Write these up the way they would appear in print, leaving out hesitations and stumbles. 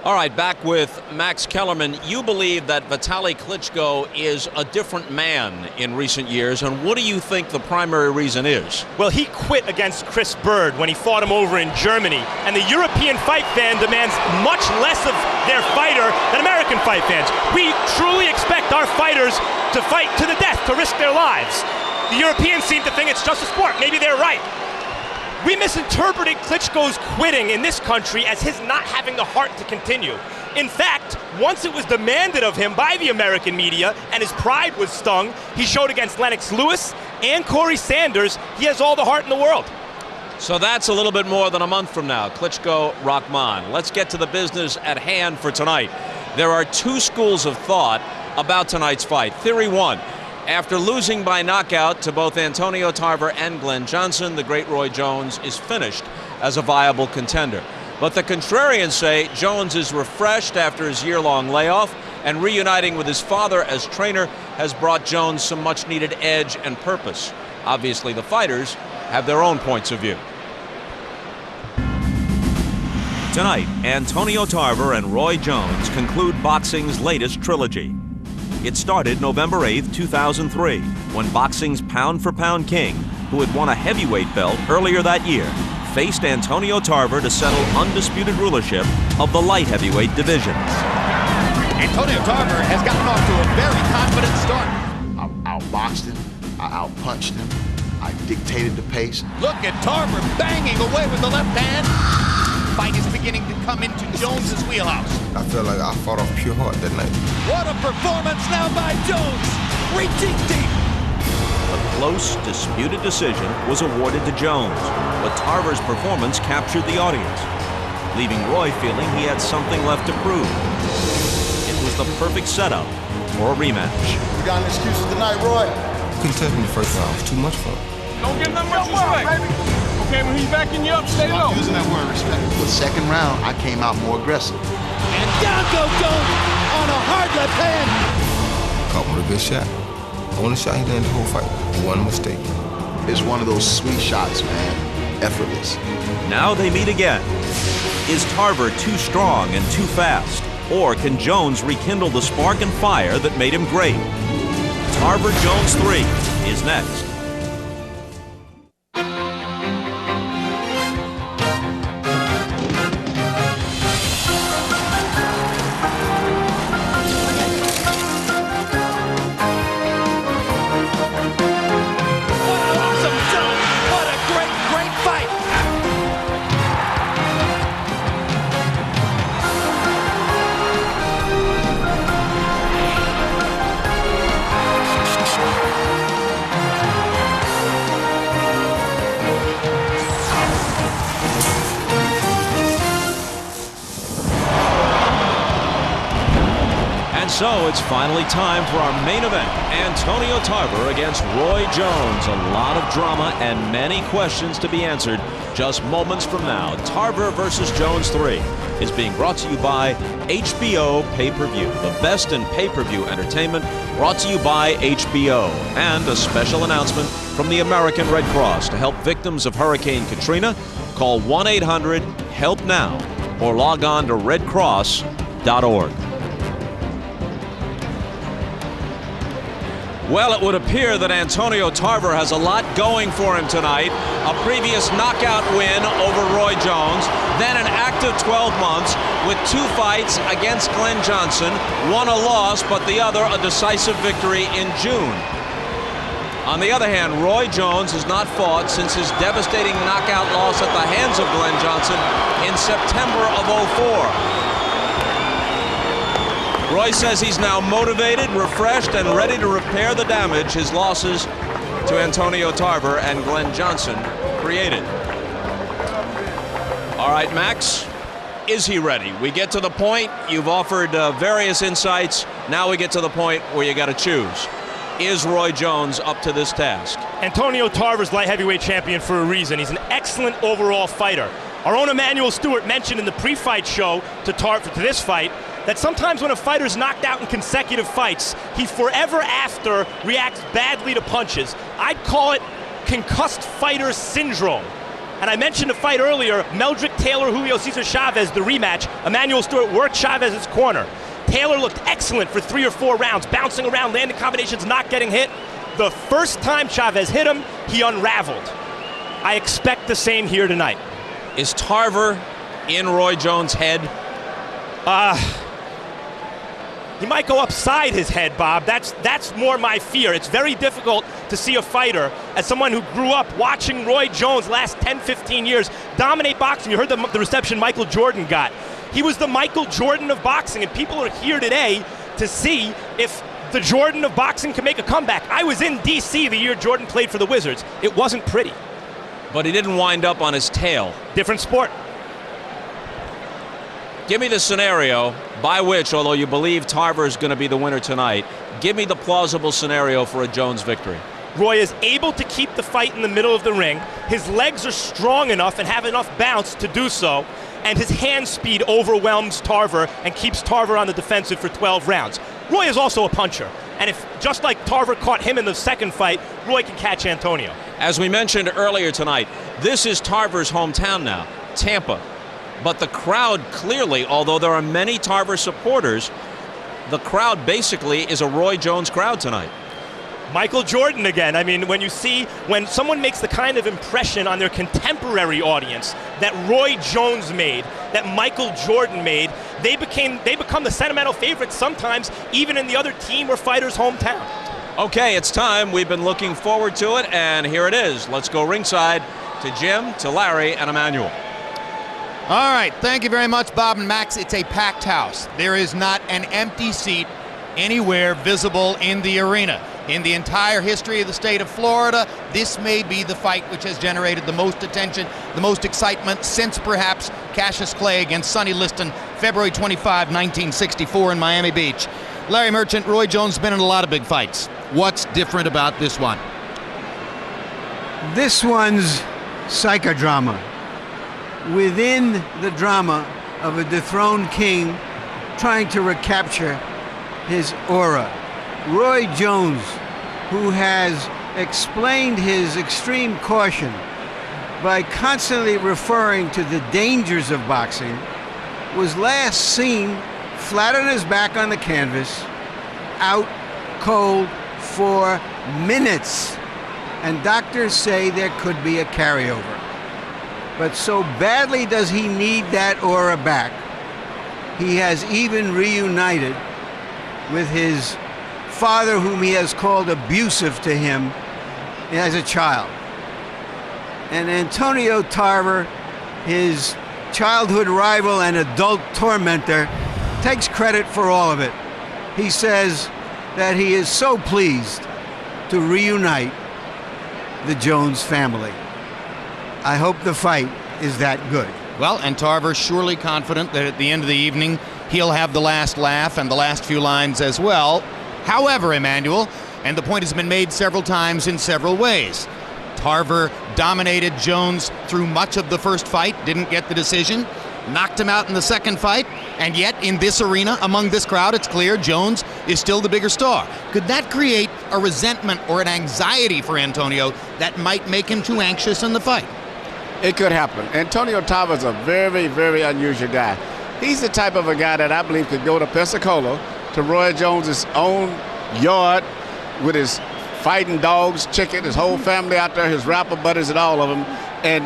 All right, back with Max Kellerman. You believe that Vitaly Klitschko is a different man in recent years, and what do you think the primary reason is? Well, he quit against Chris Bird when he fought him over in Germany, and the European fight fan demands much less of their fighter than American fight fans. We truly expect our fighters to fight to the death, to risk their lives. The Europeans seem to think it's just a sport. Maybe they're right. We misinterpreted Klitschko's quitting in this country as his not having the heart to continue. In fact, once it was demanded of him by the American media and his pride was stung, he showed against Lennox Lewis and Corey Sanders he has all the heart in the world. So that's a little bit more than a month from now. Klitschko, Rahman. Let's get to the business at hand for tonight. There are two schools of thought about tonight's fight. Theory one. After losing by knockout to both Antoniio Tarver and Glenn Johnson, the great Roy Jones is finished as a viable contender. But the contrarians say Jones is refreshed after his year-long layoff, and reuniting with his father as trainer has brought Jones some much-needed edge and purpose. Obviously, the fighters have their own points of view. Tonight, Antoniio Tarver and Roy Jones conclude boxing's latest trilogy. It started November 8th, 2003, when boxing's pound-for-pound king, who had won a heavyweight belt earlier that year, faced Antoniio Tarver to settle undisputed rulership of the light heavyweight division. Antoniio Tarver has gotten off to a very confident start. I outboxed him, I outpunched him, I dictated the pace. Look at Tarver banging away with the left hand. Fight is beginning to come into Jones's wheelhouse. I feel like I fought off pure heart that night. What a performance now by Jones, reaching deep. A close, disputed decision was awarded to Jones, but Tarver's performance captured the audience, leaving Roy feeling he had something left to prove. It was the perfect setup for a rematch. You got any excuses tonight, Roy? Couldn't touch me the first round. It was too much for him. Don't give them much respect. Okay, when he's backing you up, stay low. I'm using that word, respect. The second round, I came out more aggressive. And down goes Jones on a hard left hand. Caught him with a good shot. Only shot he done the whole fight. One mistake. It's one of those sweet shots, man. Effortless. Now they meet again. Is Tarver too strong and too fast? Or can Jones rekindle the spark and fire that made him great? Tarver Jones 3 is next. So it's finally time for our main event. Antoniio Tarver against Roy Jones. A lot of drama and many questions to be answered just moments from now. Tarver versus Jones 3 is being brought to you by HBO Pay-Per-View. The best in pay-per-view entertainment, brought to you by HBO. And a special announcement from the American Red Cross to help victims of Hurricane Katrina. Call 1-800-HELP-NOW or log on to redcross.org. Well, it would appear that Antoniio Tarver has a lot going for him tonight. A previous knockout win over Roy Jones, then an active 12 months with 2 fights against Glenn Johnson, one a loss, but the other a decisive victory in June. On the other hand, Roy Jones has not fought since his devastating knockout loss at the hands of Glenn Johnson in September of '04. Roy says he's now motivated, refreshed, and ready to repair the damage his losses to Antoniio Tarver and Glenn Johnson created. All right, Max, is he ready? We get to the point. You've offered various insights. Now we get to the point where you got to choose. Is Roy Jones up to this task? Antoniio Tarver's light heavyweight champion for a reason. He's an excellent overall fighter. Our own Emmanuel Stewart mentioned in the pre-fight show to Tarver to this fight that sometimes when a fighter's knocked out in consecutive fights, he forever after reacts badly to punches. I'd call it concussed fighter syndrome. And I mentioned a fight earlier, Meldrick Taylor, Julio Cesar Chavez, the rematch. Emmanuel Stewart worked Chavez's corner. Taylor looked excellent for 3 or 4 rounds, bouncing around, landing combinations, not getting hit. The first time Chavez hit him, he unraveled. I expect the same here tonight. Is Tarver in Roy Jones' head? He might go upside his head, Bob. That's more my fear. It's very difficult to see a fighter, as someone who grew up watching Roy Jones last 10, 15 years dominate boxing. You heard the reception Michael Jordan got. He was the Michael Jordan of boxing, and people are here today to see if the Jordan of boxing can make a comeback. I was in D.C. the year Jordan played for the Wizards. It wasn't pretty. But he didn't wind up on his tail. Different sport. Give me the scenario by which, although you believe Tarver is going to be the winner tonight, give me the plausible scenario for a Jones victory. Roy is able to keep the fight in the middle of the ring. His legs are strong enough and have enough bounce to do so, and his hand speed overwhelms Tarver and keeps Tarver on the defensive for 12 rounds. Roy is also a puncher, and if, just like Tarver caught him in the second fight, Roy can catch Antonio. As we mentioned earlier tonight, this is Tarver's hometown now, Tampa. But the crowd clearly, although there are many Tarver supporters, the crowd basically is a Roy Jones crowd tonight. Michael Jordan again. I mean, when someone makes the kind of impression on their contemporary audience that Roy Jones made, that Michael Jordan made, they become the sentimental favorites sometimes, even in the other team or fighter's hometown. Okay, it's time. We've been looking forward to it, and here it is. Let's go ringside to Jim, to Larry, and Emmanuel. All right, thank you very much, Bob and Max. It's a packed house. There is not an empty seat anywhere visible in the arena. In the entire history of the state of Florida, this may be the fight which has generated the most attention, the most excitement since perhaps Cassius Clay against Sonny Liston, February 25, 1964 in Miami Beach. Larry Merchant, Roy Jones has been in a lot of big fights. What's different about this one? This one's psychodrama. Within the drama of a dethroned king trying to recapture his aura. Roy Jones, who has explained his extreme caution by constantly referring to the dangers of boxing, was last seen flat on his back on the canvas, out cold for minutes. And doctors say there could be a carryover. But so badly does he need that aura back, he has even reunited with his father, whom he has called abusive to him as a child. And Antoniio Tarver, his childhood rival and adult tormentor, takes credit for all of it. He says that he is so pleased to reunite the Jones family. I hope the fight is that good. Well, and Tarver's surely confident that at the end of the evening, he'll have the last laugh and the last few lines as well. However, Emmanuel, and the point has been made several times in several ways, Tarver dominated Jones through much of the first fight, didn't get the decision, knocked him out in the second fight, and yet in this arena, among this crowd, it's clear Jones is still the bigger star. Could that create a resentment or an anxiety for Antonio that might make him too anxious in the fight? It could happen. Antoniio Tarver is a very, very unusual guy. He's the type of a guy that I believe could go to Pensacola, to Roy Jones's own yard with his fighting dogs, chicken, his whole family out there, his rapper buddies and all of them, and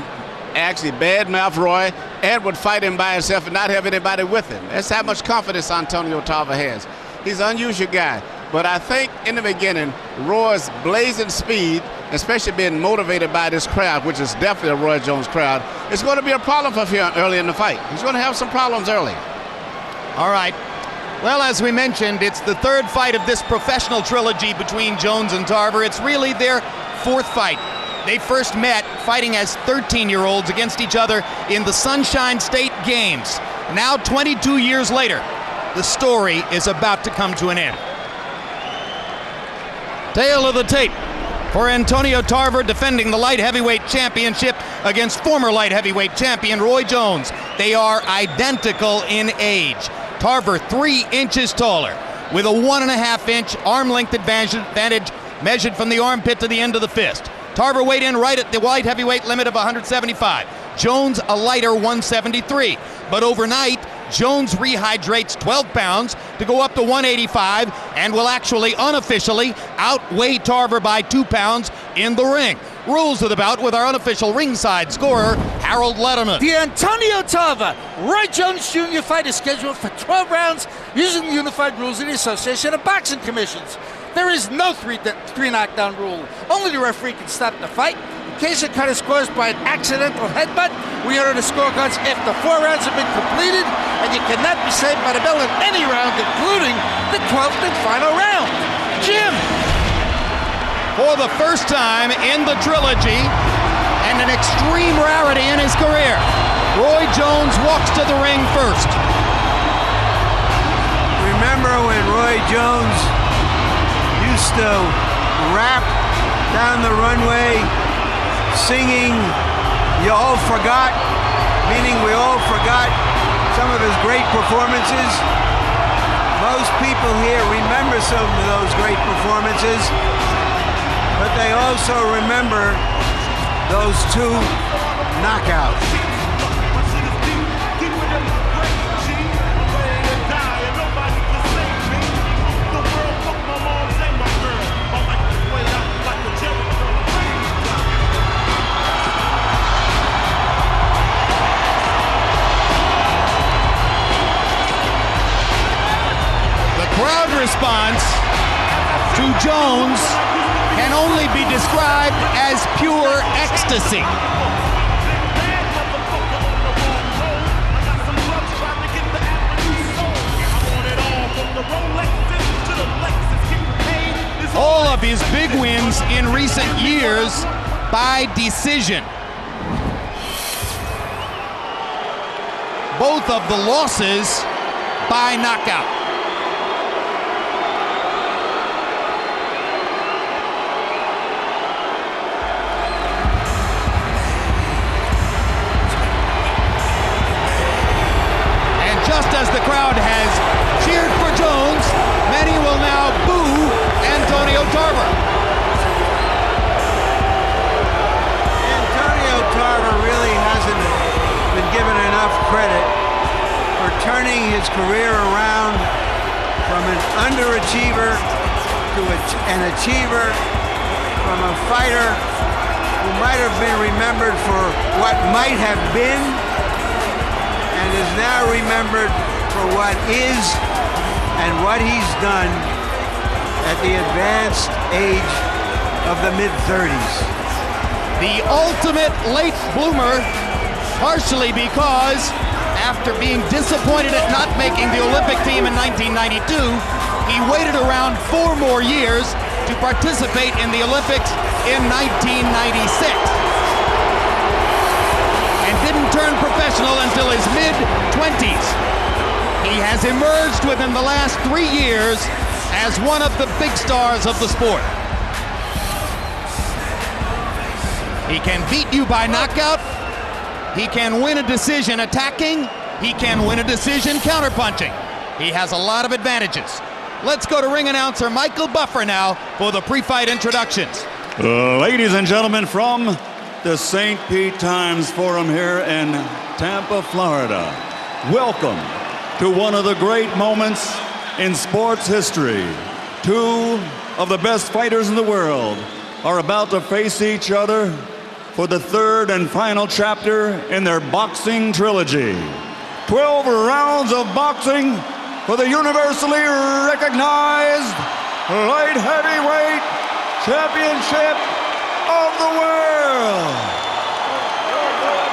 actually badmouth Roy and would fight him by himself and not have anybody with him. That's how much confidence Antoniio Tarver has. He's an unusual guy. But I think in the beginning, Roy's blazing speed, especially being motivated by this crowd, which is definitely a Roy Jones crowd, is going to be a problem for him early in the fight. He's going to have some problems early. All right. Well, as we mentioned, it's the third fight of this professional trilogy between Jones and Tarver. It's really their fourth fight. They first met fighting as 13-year-olds against each other in the Sunshine State Games. Now, 22 years later, the story is about to come to an end. Tale of the tape for Antoniio Tarver defending the light heavyweight championship against former light heavyweight champion Roy Jones. They are identical in age. Tarver 3 inches taller with a 1.5-inch arm length advantage measured from the armpit to the end of the fist. Tarver weighed in right at the light heavyweight limit of 175. Jones a lighter 173. But overnight, Jones rehydrates 12 pounds to go up to 185 and will actually unofficially outweigh Tarver by 2 pounds in the ring. Rules of the bout with our unofficial ringside scorer, Harold Letterman. The Antoniio Tarver Roy Jones Jr. fight is scheduled for 12 rounds using the unified rules of the Association of Boxing Commissions. There is no three knockdown rule. Only the referee can stop the fight. In case a cut is caused by an accidental headbutt, we enter the scorecards after 4 rounds have been completed, and you cannot be saved by the bell in any round, including the 12th and final round. Jim! For the first time in the trilogy, and an extreme rarity in his career, Roy Jones walks to the ring first. Remember when Roy Jones used to rap down the runway singing "You All Forgot," meaning we all forgot some of his great performances? Most people here remember some of those great performances, but they also remember those 2 knockouts. Crowd response to Jones can only be described as pure ecstasy. All of his big wins in recent years by decision. Both of the losses by knockout. As the crowd has cheered for Jones, many will now boo Antoniio Tarver. Antoniio Tarver really hasn't been given enough credit for turning his career around from an underachiever to an achiever, from a fighter who might have been remembered for what might have been, and is now remembered for what is and what he's done at the advanced age of the mid-30s. The ultimate late bloomer, partially because after being disappointed at not making the Olympic team in 1992, he waited around 4 more years to participate in the Olympics in 1996. And didn't turn professional until his mid-20s. He has emerged within the last 3 years as one of the big stars of the sport. He can beat you by knockout. He can win a decision attacking. He can win a decision counterpunching. He has a lot of advantages. Let's go to ring announcer Michael Buffer now for the pre-fight introductions. Ladies and gentlemen, from the St. Pete Times Forum here in Tampa, Florida. Welcome to one of the great moments in sports history. 2 of the best fighters in the world are about to face each other for the 3rd and final chapter in their boxing trilogy. 12 rounds of boxing for the universally recognized light heavyweight championship of the world.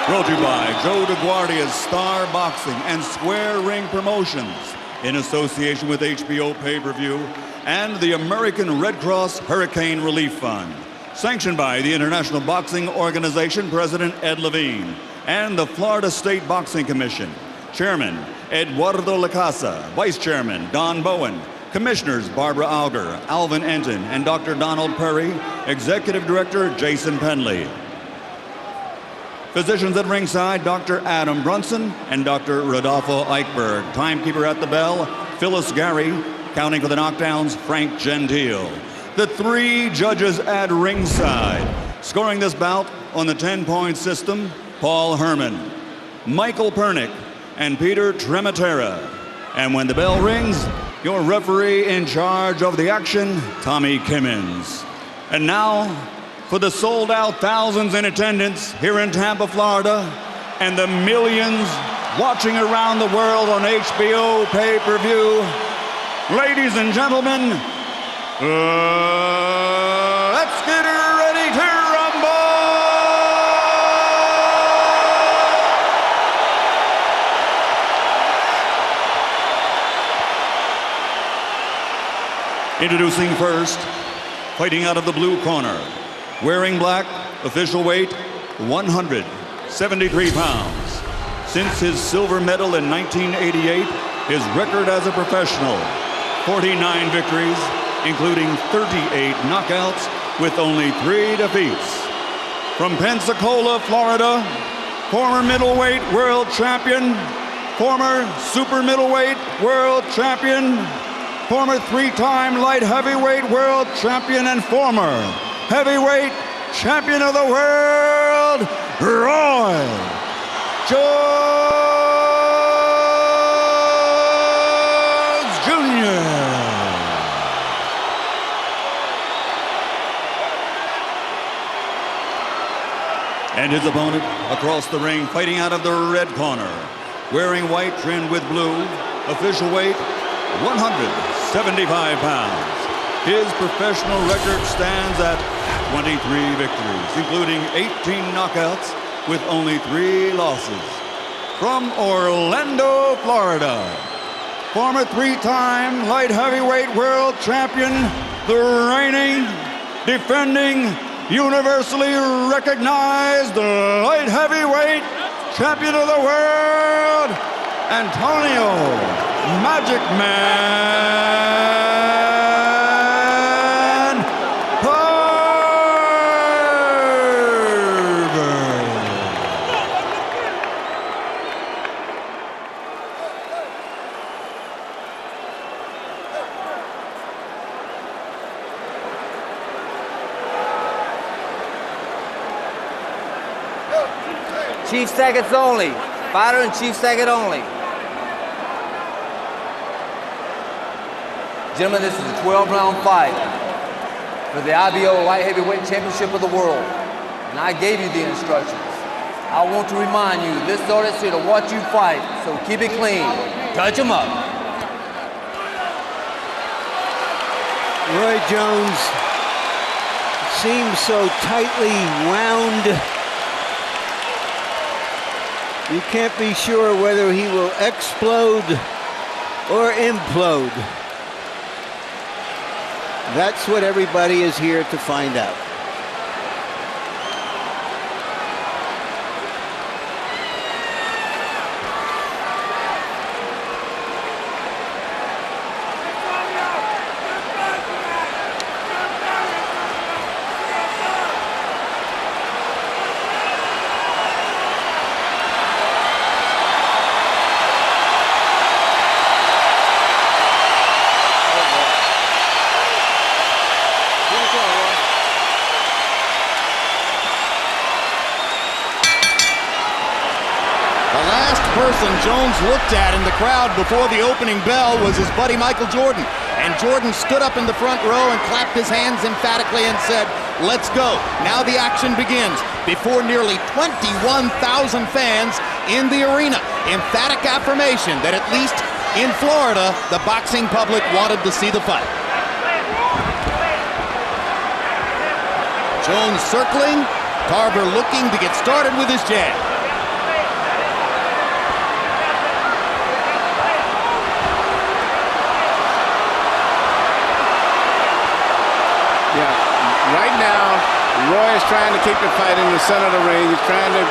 Brought to you by Joe DeGuardia's Star Boxing and Square Ring Promotions in association with HBO Pay-Per-View and the American Red Cross Hurricane Relief Fund. Sanctioned by the International Boxing Organization President Ed Levine and the Florida State Boxing Commission. Chairman Eduardo Lacasa, Vice Chairman Don Bowen, Commissioners Barbara Auger, Alvin Enton, and Dr. Donald Perry, Executive Director Jason Penley. Physicians at ringside, Dr. Adam Brunson and Dr. Rodolfo Eichberg. Timekeeper at the bell, Phyllis Gary. Counting for the knockdowns, Frank Gentile. The 3 judges at ringside, Scoring this bout on the 10-point system, Paul Herman, Michael Pernick, and Peter Trematera. And when the bell rings, your referee in charge of the action, Tommy Kimmins. And now, for the sold-out thousands in attendance here in Tampa, Florida, and the millions watching around the world on HBO pay-per-view, ladies and gentlemen, let's get ready to rumble! Introducing first, fighting out of the blue corner, wearing black, official weight 173 pounds. Since his silver medal in 1988, his record as a professional, 49 victories, including 38 knockouts with only 3 defeats. From Pensacola, Florida, former middleweight world champion, former super middleweight world champion, former 3-time light heavyweight world champion, and former heavyweight champion of the world, Roy Jones Jr. And his opponent across the ring, fighting out of the red corner, wearing white trimmed with blue, official weight 175 pounds. His professional record stands at 23 victories, including 18 knockouts with only 3 losses. From Orlando, Florida, former 3-time light heavyweight world champion, the reigning, defending, universally recognized light heavyweight champion of the world, Antoniio Magic Man Tarver. Chief seconds only. Fighter and chief second only. Gentlemen, this is a 12-round fight for the IBO Light Heavyweight Championship of the world. And I gave you the instructions. I want to remind you, this order's here to watch you fight, so keep it clean. Touch them up. Roy Jones seems so tightly wound. You can't be sure whether he will explode or implode. That's what everybody is here to find out. Person Jones looked at in the crowd before the opening bell was his buddy Michael Jordan. And Jordan stood up in the front row and clapped his hands emphatically and said, "Let's go." Now the action begins before nearly 21,000 fans in the arena. Emphatic affirmation that at least in Florida, the boxing public wanted to see the fight. Jones circling, Tarver looking to get started with his jab. Right now, Roy is trying to keep the fight in the center of the ring. He's trying to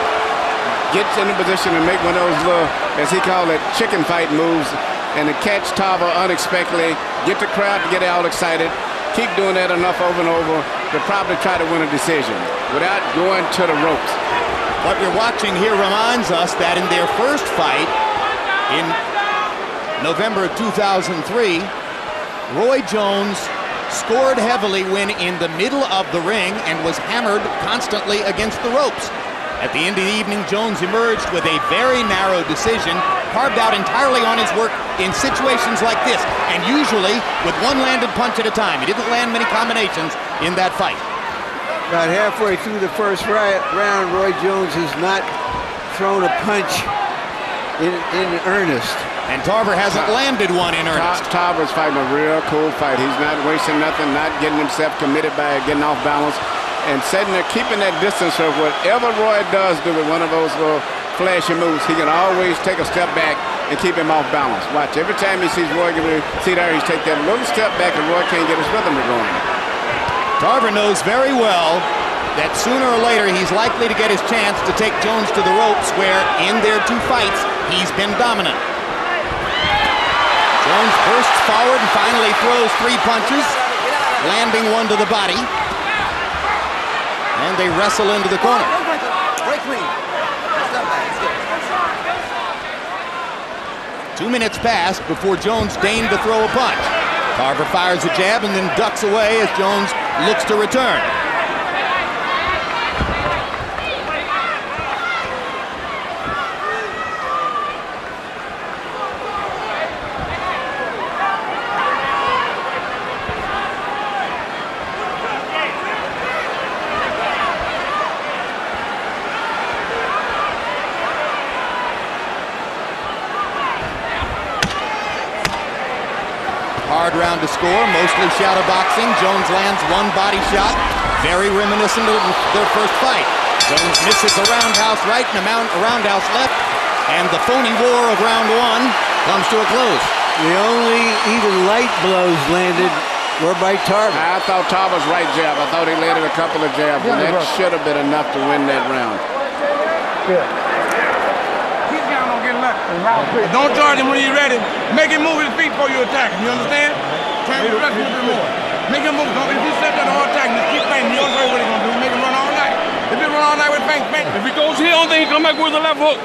get in a position to make one of those little, as he called it, chicken fight moves, and to catch Tarver unexpectedly, get the crowd to get all excited, keep doing that enough over and over to probably try to win a decision without going to the ropes. What we're watching here reminds us that in their first fight in November of 2003, Roy Jones scored heavily when in the middle of the ring and was hammered constantly against the ropes. At the end of the evening, Jones emerged with a very narrow decision, carved out entirely on his work in situations like this, and usually with one landed punch at a time. He didn't land many combinations in that fight. About halfway through the first round, Roy Jones has not thrown a punch in earnest. And Tarver hasn't landed one in earnest. Tarver's fighting a real cool fight. He's not wasting nothing, not getting himself committed by getting off balance, and sitting there keeping that distance. So whatever Roy does do with one of those little flashy moves, he can always take a step back and keep him off balance. Watch, every time he sees Roy, see there, he's take that little step back and Roy can't get his rhythm going. Tarver knows very well that sooner or later he's likely to get his chance to take Jones to the ropes, where in their two fights he's been dominant. Jones bursts forward and finally throws 3 punches, landing one to the body. And they wrestle into the corner. Break clean. 2 minutes passed before Jones deigned to throw a punch. Tarver fires a jab and then ducks away as Jones looks to return. Hard round to score, mostly shadow boxing. Jones lands one body shot, very reminiscent of their first fight. Jones misses a roundhouse right and a roundhouse left, and the phony war of round 1 comes to a close. The only even light blows landed were by Tarver. I thought Tarver's right jab. I thought he landed a couple of jabs, and that should have been enough to win that round. Good. Don't charge him when he's ready. Make him move his feet before you attack him. You understand? Try to press him a bit more. Make him move. If he steps out the hard attack, just keep fighting. You don't know what he's gonna do. Make him run all night. If he run all night with bang. If he goes here, on, then he come back with a left hook.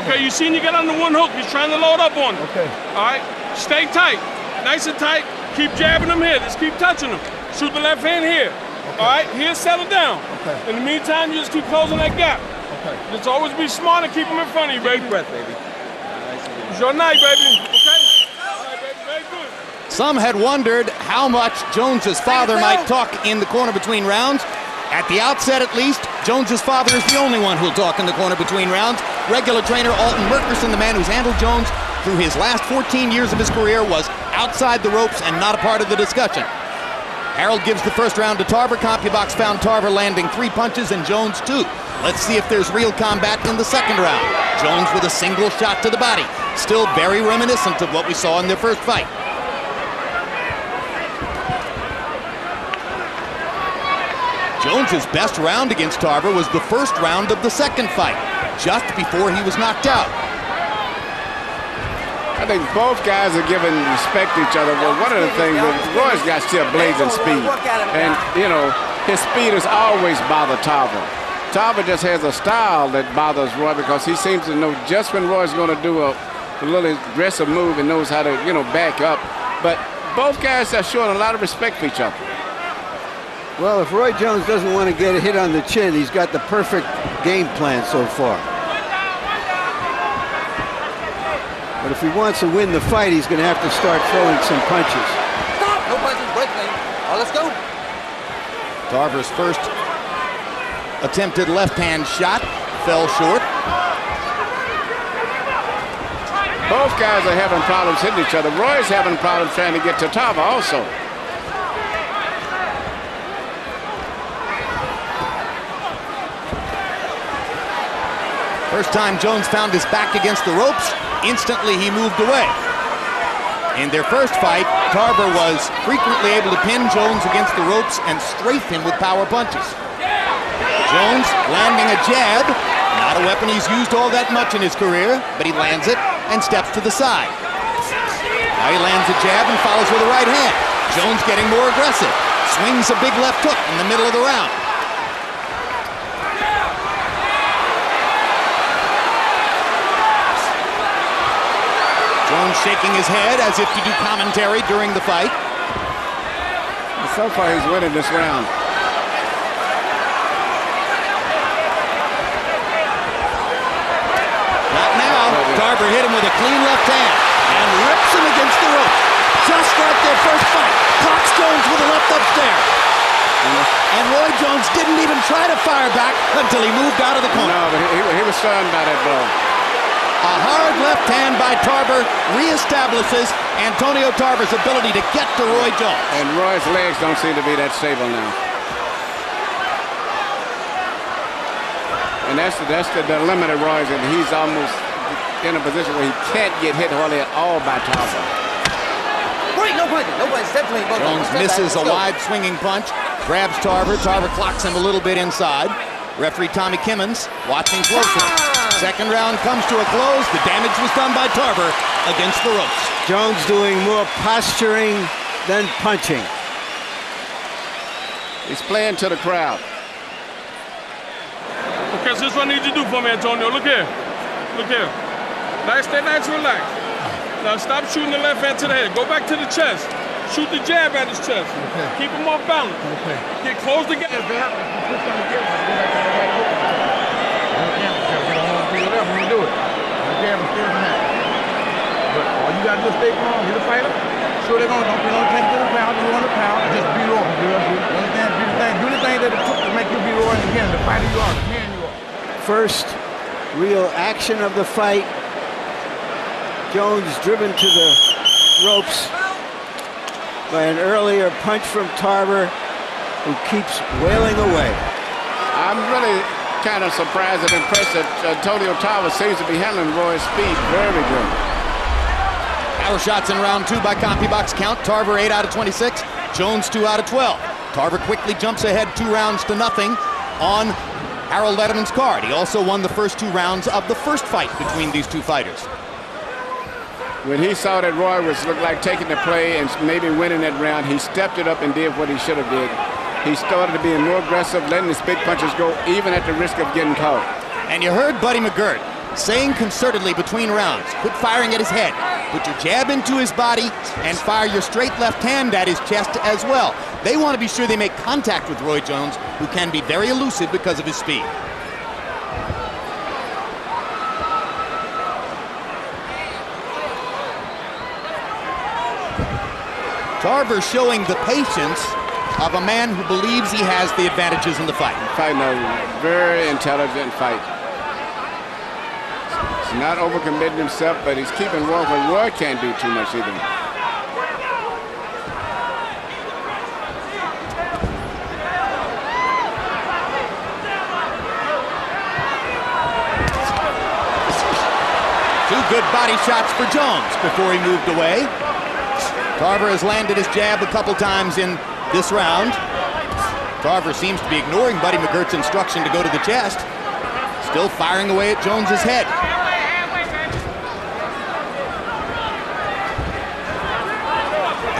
Okay, you seen you get under one hook. He's trying to load up on him. Okay. All right. Stay tight. Nice and tight. Keep jabbing him here. Just keep touching him. Shoot the left hand here. Okay. All right. Here, settle down. Okay. In the meantime, you just keep closing that gap. Okay. Just always be smart and keep him in front of you, baby. Deep breath, baby. It's your night, baby. Okay? All right, baby. Very good. Some had wondered how much Jones's father might talk in the corner between rounds. At the outset, at least, Jones's father is the only one who'll talk in the corner between rounds. Regular trainer Alton Merkerson, the man who's handled Jones through his last 14 years of his career, was outside the ropes and not a part of the discussion. Harold gives the first round to Tarver. CompuBox found Tarver landing 3 punches and Jones 2. Let's see if there's real combat in the second round. Jones with a single shot to the body. Still very reminiscent of what we saw in their first fight. Jones's best round against Tarver was the first round of the second fight, just before he was knocked out. I think both guys are giving respect to each other. Well, one of the things that Roy's got still blazing speed. And, you know, his speed has always bothered Tarver. Tarver just has a style that bothers Roy because he seems to know just when Roy's going to do a little aggressive move and knows how to, you know, back up. But both guys are showing a lot of respect for each other. Well, if Roy Jones doesn't want to get a hit on the chin, he's got the perfect game plan so far. But if he wants to win the fight, he's going to have to start throwing some punches. Stop! No punches, break me. Oh, let's go. Tarver's first attempted left-hand shot fell short. Both guys are having problems hitting each other. Roy's having problems trying to get to Tarver also. First time Jones found his back against the ropes, instantly he moved away. In their first fight, Tarver was frequently able to pin Jones against the ropes and strafe him with power punches. Jones landing a jab, not a weapon he's used all that much in his career, but he lands it and steps to the side. Now he lands a jab and follows with a right hand. Jones getting more aggressive, swings a big left hook in the middle of the round. Jones shaking his head as if to do commentary during the fight. So far, he's winning this round. Not now. Tarver hit him with a clean left hand and rips him against the rope. Just like their first fight. Clocks Jones with a left upstairs. And Roy Jones didn't even try to fire back until he moved out of the corner. No, but he was stunned by that blow. A hard left hand by Tarver reestablishes Antoniio Tarver's ability to get to Roy Jones. And Roy's legs don't seem to be that stable now. And that's the dilemma that Roy's in. He's almost in a position where he can't get hit hardly at all by Tarver. Great, no punch, definitely. Jones misses a wide swinging punch, grabs Tarver. Tarver clocks him a little bit inside. Referee Tommy Kimmons watching closely. Second round comes to a close. The damage was done by Tarver against the ropes. Jones doing more posturing than punching. He's playing to the crowd. Okay, so this is what I need you to do for me, Antonio. Look here. Look here. Nice, stay nice, relax. Now stop shooting the left hand to the head. Go back to the chest. Shoot the jab at his chest. Okay. Keep him off balance. Okay. Get close together. When you do it, the jab is still in that. But all you gotta do is stay calm. You're the fighter. Sure, they're gonna don't take to the pound. You want to pound. Just beat Roy. You understand? Do the thing that it took to make you beat Roy. And again, the fighter you are, the man you are. First real action of the fight. Jones driven to the ropes by an earlier punch from Tarver, who keeps wailing away. I'm really kind of surprised and impressed that Antoniio Tarver seems to be handling Roy's speed very good. Power shots in round 2 by CompuBox count. Tarver 8 out of 26, Jones 2 out of 12. Tarver quickly jumps ahead 2 rounds to nothing on Harold Letterman's card. He also won the first 2 rounds of the first fight between these two fighters. When he saw that Roy was looked like taking the play and maybe winning that round, he stepped it up and did what he should have did. He started to be more aggressive, letting his big punches go, even at the risk of getting caught. And you heard Buddy McGirt saying concertedly between rounds, quit firing at his head, put your jab into his body, and fire your straight left hand at his chest as well. They want to be sure they make contact with Roy Jones, who can be very elusive because of his speed. Tarver showing the patience of a man who believes he has the advantages in the fight. Fighting a very intelligent fight. He's not overcommitting himself, but he's keeping Roy where Roy can't do too much either. Two good body shots for Jones before he moved away. Tarver has landed his jab a couple times in this round. Tarver seems to be ignoring Buddy McGirt's instruction to go to the chest. Still firing away at Jones's head.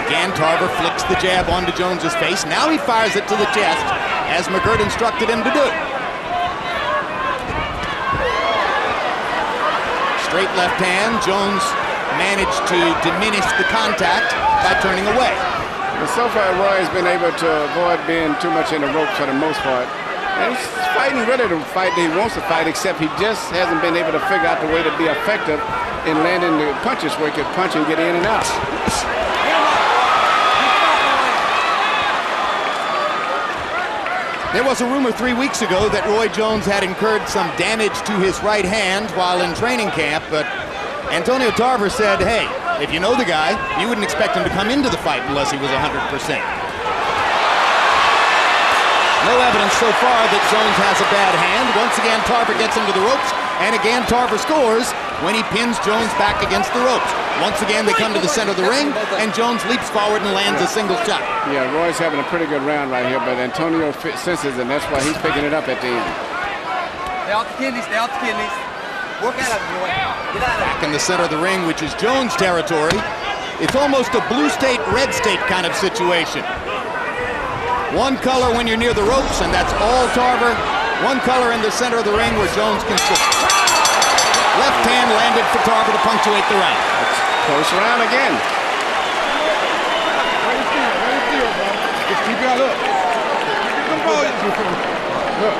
Again, Tarver flicks the jab onto Jones's face. Now he fires it to the chest, as McGirt instructed him to do. Straight left hand. Jones managed to diminish the contact by turning away. But so far, Roy has been able to avoid being too much in the ropes for the most part. And he's fighting really the fight that he wants to fight, except he just hasn't been able to figure out the way to be effective in landing the punches where he can punch and get in and out. There was a rumor 3 weeks ago that Roy Jones had incurred some damage to his right hand while in training camp, but Antoniio Tarver said, hey, if you know the guy, you wouldn't expect him to come into the fight unless he was 100%. No evidence so far that Jones has a bad hand. Once again, Tarver gets into the ropes, and again, Tarver scores when he pins Jones back against the ropes. Once again, they come to the center of the ring, and Jones leaps forward and lands a single shot. Yeah, Roy's having a pretty good round right here, but Antonio senses, and that's why he's picking it up at the end. Stay off the kidneys, stay off the kidneys. Work out of it, Roy. Get out of it. Back in the center of the ring, which is Jones' territory. It's almost a blue state, red state kind of situation. One color when you're near the ropes, and that's all Tarver. One color in the center of the ring where Jones can shoot. Left hand landed for Tarver to punctuate the round. Close round again. Let it feel, bro. Just Look,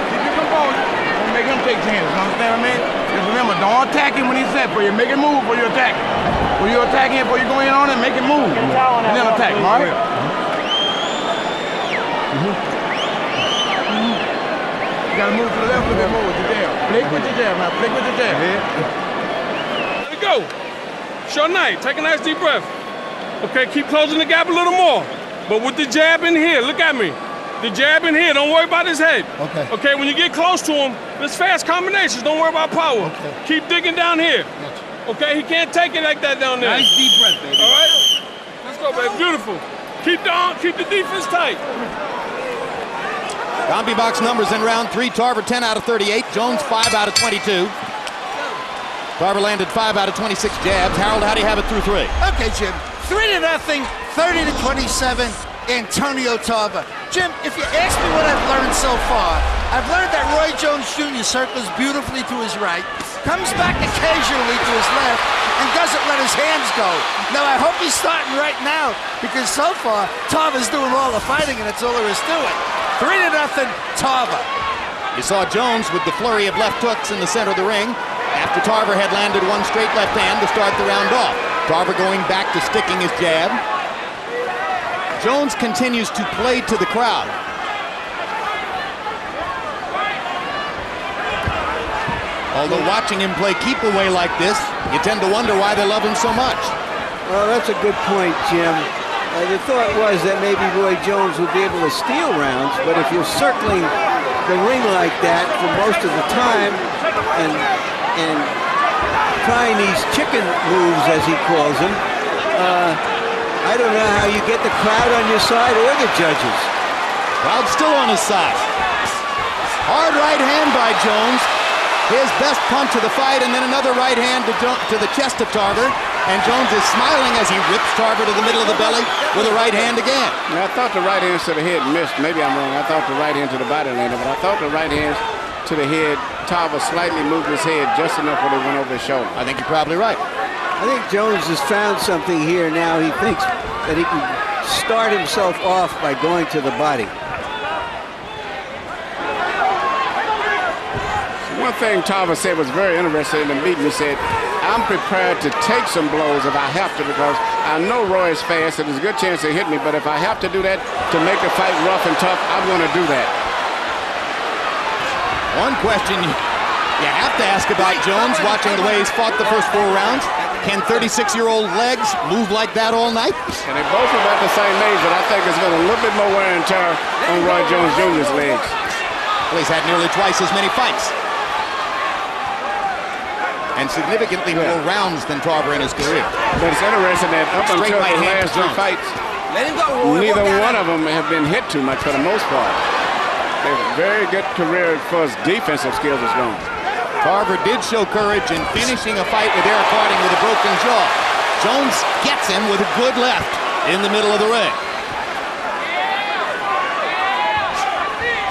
keep your composure. Don't make him take chances. You understand what I mean? Just remember, don't attack him when he's set for you. Make him move before you attack him. When you attack him, before you go in on him, make him move. And then attack him, all right? You gotta move to the left a little bit more with your jab. Flick with your jab, man. Flick with your jab. Let it go. Sure night. Take a nice deep breath. Okay, keep closing the gap a little more. But with the jab in here, look at me. The jab in here, don't worry about his head. Okay. Okay, when you get close to him, there's fast combinations. Don't worry about power. Okay. Keep digging down here. Okay, he can't take it like that down there. Nice deep breath, baby. All right? Let's go, baby. Beautiful. Keep the defense tight. Combi box numbers in round 3. Tarver 10 out of 38. Jones 5 out of 22. Tarver landed 5 out of 26 jabs. Harold, how do you have it through 3? Okay, Jim. 3-0, 30-27, Antoniio Tarver. Jim, if you ask me what I've learned so far, I've learned that Roy Jones Jr. circles beautifully to his right, comes back occasionally to his left, and doesn't let his hands go. Now, I hope he's starting right now, because so far, Tarver's doing all the fighting, and that's all there is to it. 3-0, Tarver. You saw Jones with the flurry of left hooks in the center of the ring after Tarver had landed one straight left hand to start the round off. Tarver going back to sticking his jab. Jones continues to play to the crowd. Although watching him play keep away like this, you tend to wonder why they love him so much. Well, that's a good point, Jim. The thought was that maybe Roy Jones would be able to steal rounds, but if you're circling the ring like that for most of the time and trying these chicken moves, as he calls them, I don't know how you get the crowd on your side or the judges. Crowd still on his side. Hard right hand by Jones. His best punch of the fight, and then another right hand to the chest of Tarver. And Jones is smiling as he rips Tarver to the middle of the belly with a right hand again. Yeah, I thought the right hands to the head missed. Maybe I'm wrong. I thought the right hand to the body landed, but I thought the right hands to the head, Tarver slightly moved his head just enough where they went over his shoulder. I think you're probably right. I think Jones has found something here now. He thinks that he can start himself off by going to the body. One thing Tarver said was very interesting in the meeting. He said, I'm prepared to take some blows if I have to, because I know Roy is fast and there's a good chance to hit me, but if I have to do that to make the fight rough and tough, I'm going to do that. One question you have to ask about Jones, watching the way he's fought the first 4 rounds. Can 36-year-old legs move like that all night? And they both are about the same age, but I think it's been a little bit more wear and tear on Roy Jones Jr.'s legs. Well, he's had nearly twice as many fights. And significantly more rounds than Tarver in his career. But it's interesting that up until the last 3 fights, neither one of them have been hit too much for the most part. They have a very good career as far as defensive skills is going. Tarver did show courage in finishing a fight with Eric Harding with a broken jaw. Jones gets him with a good left in the middle of the ring.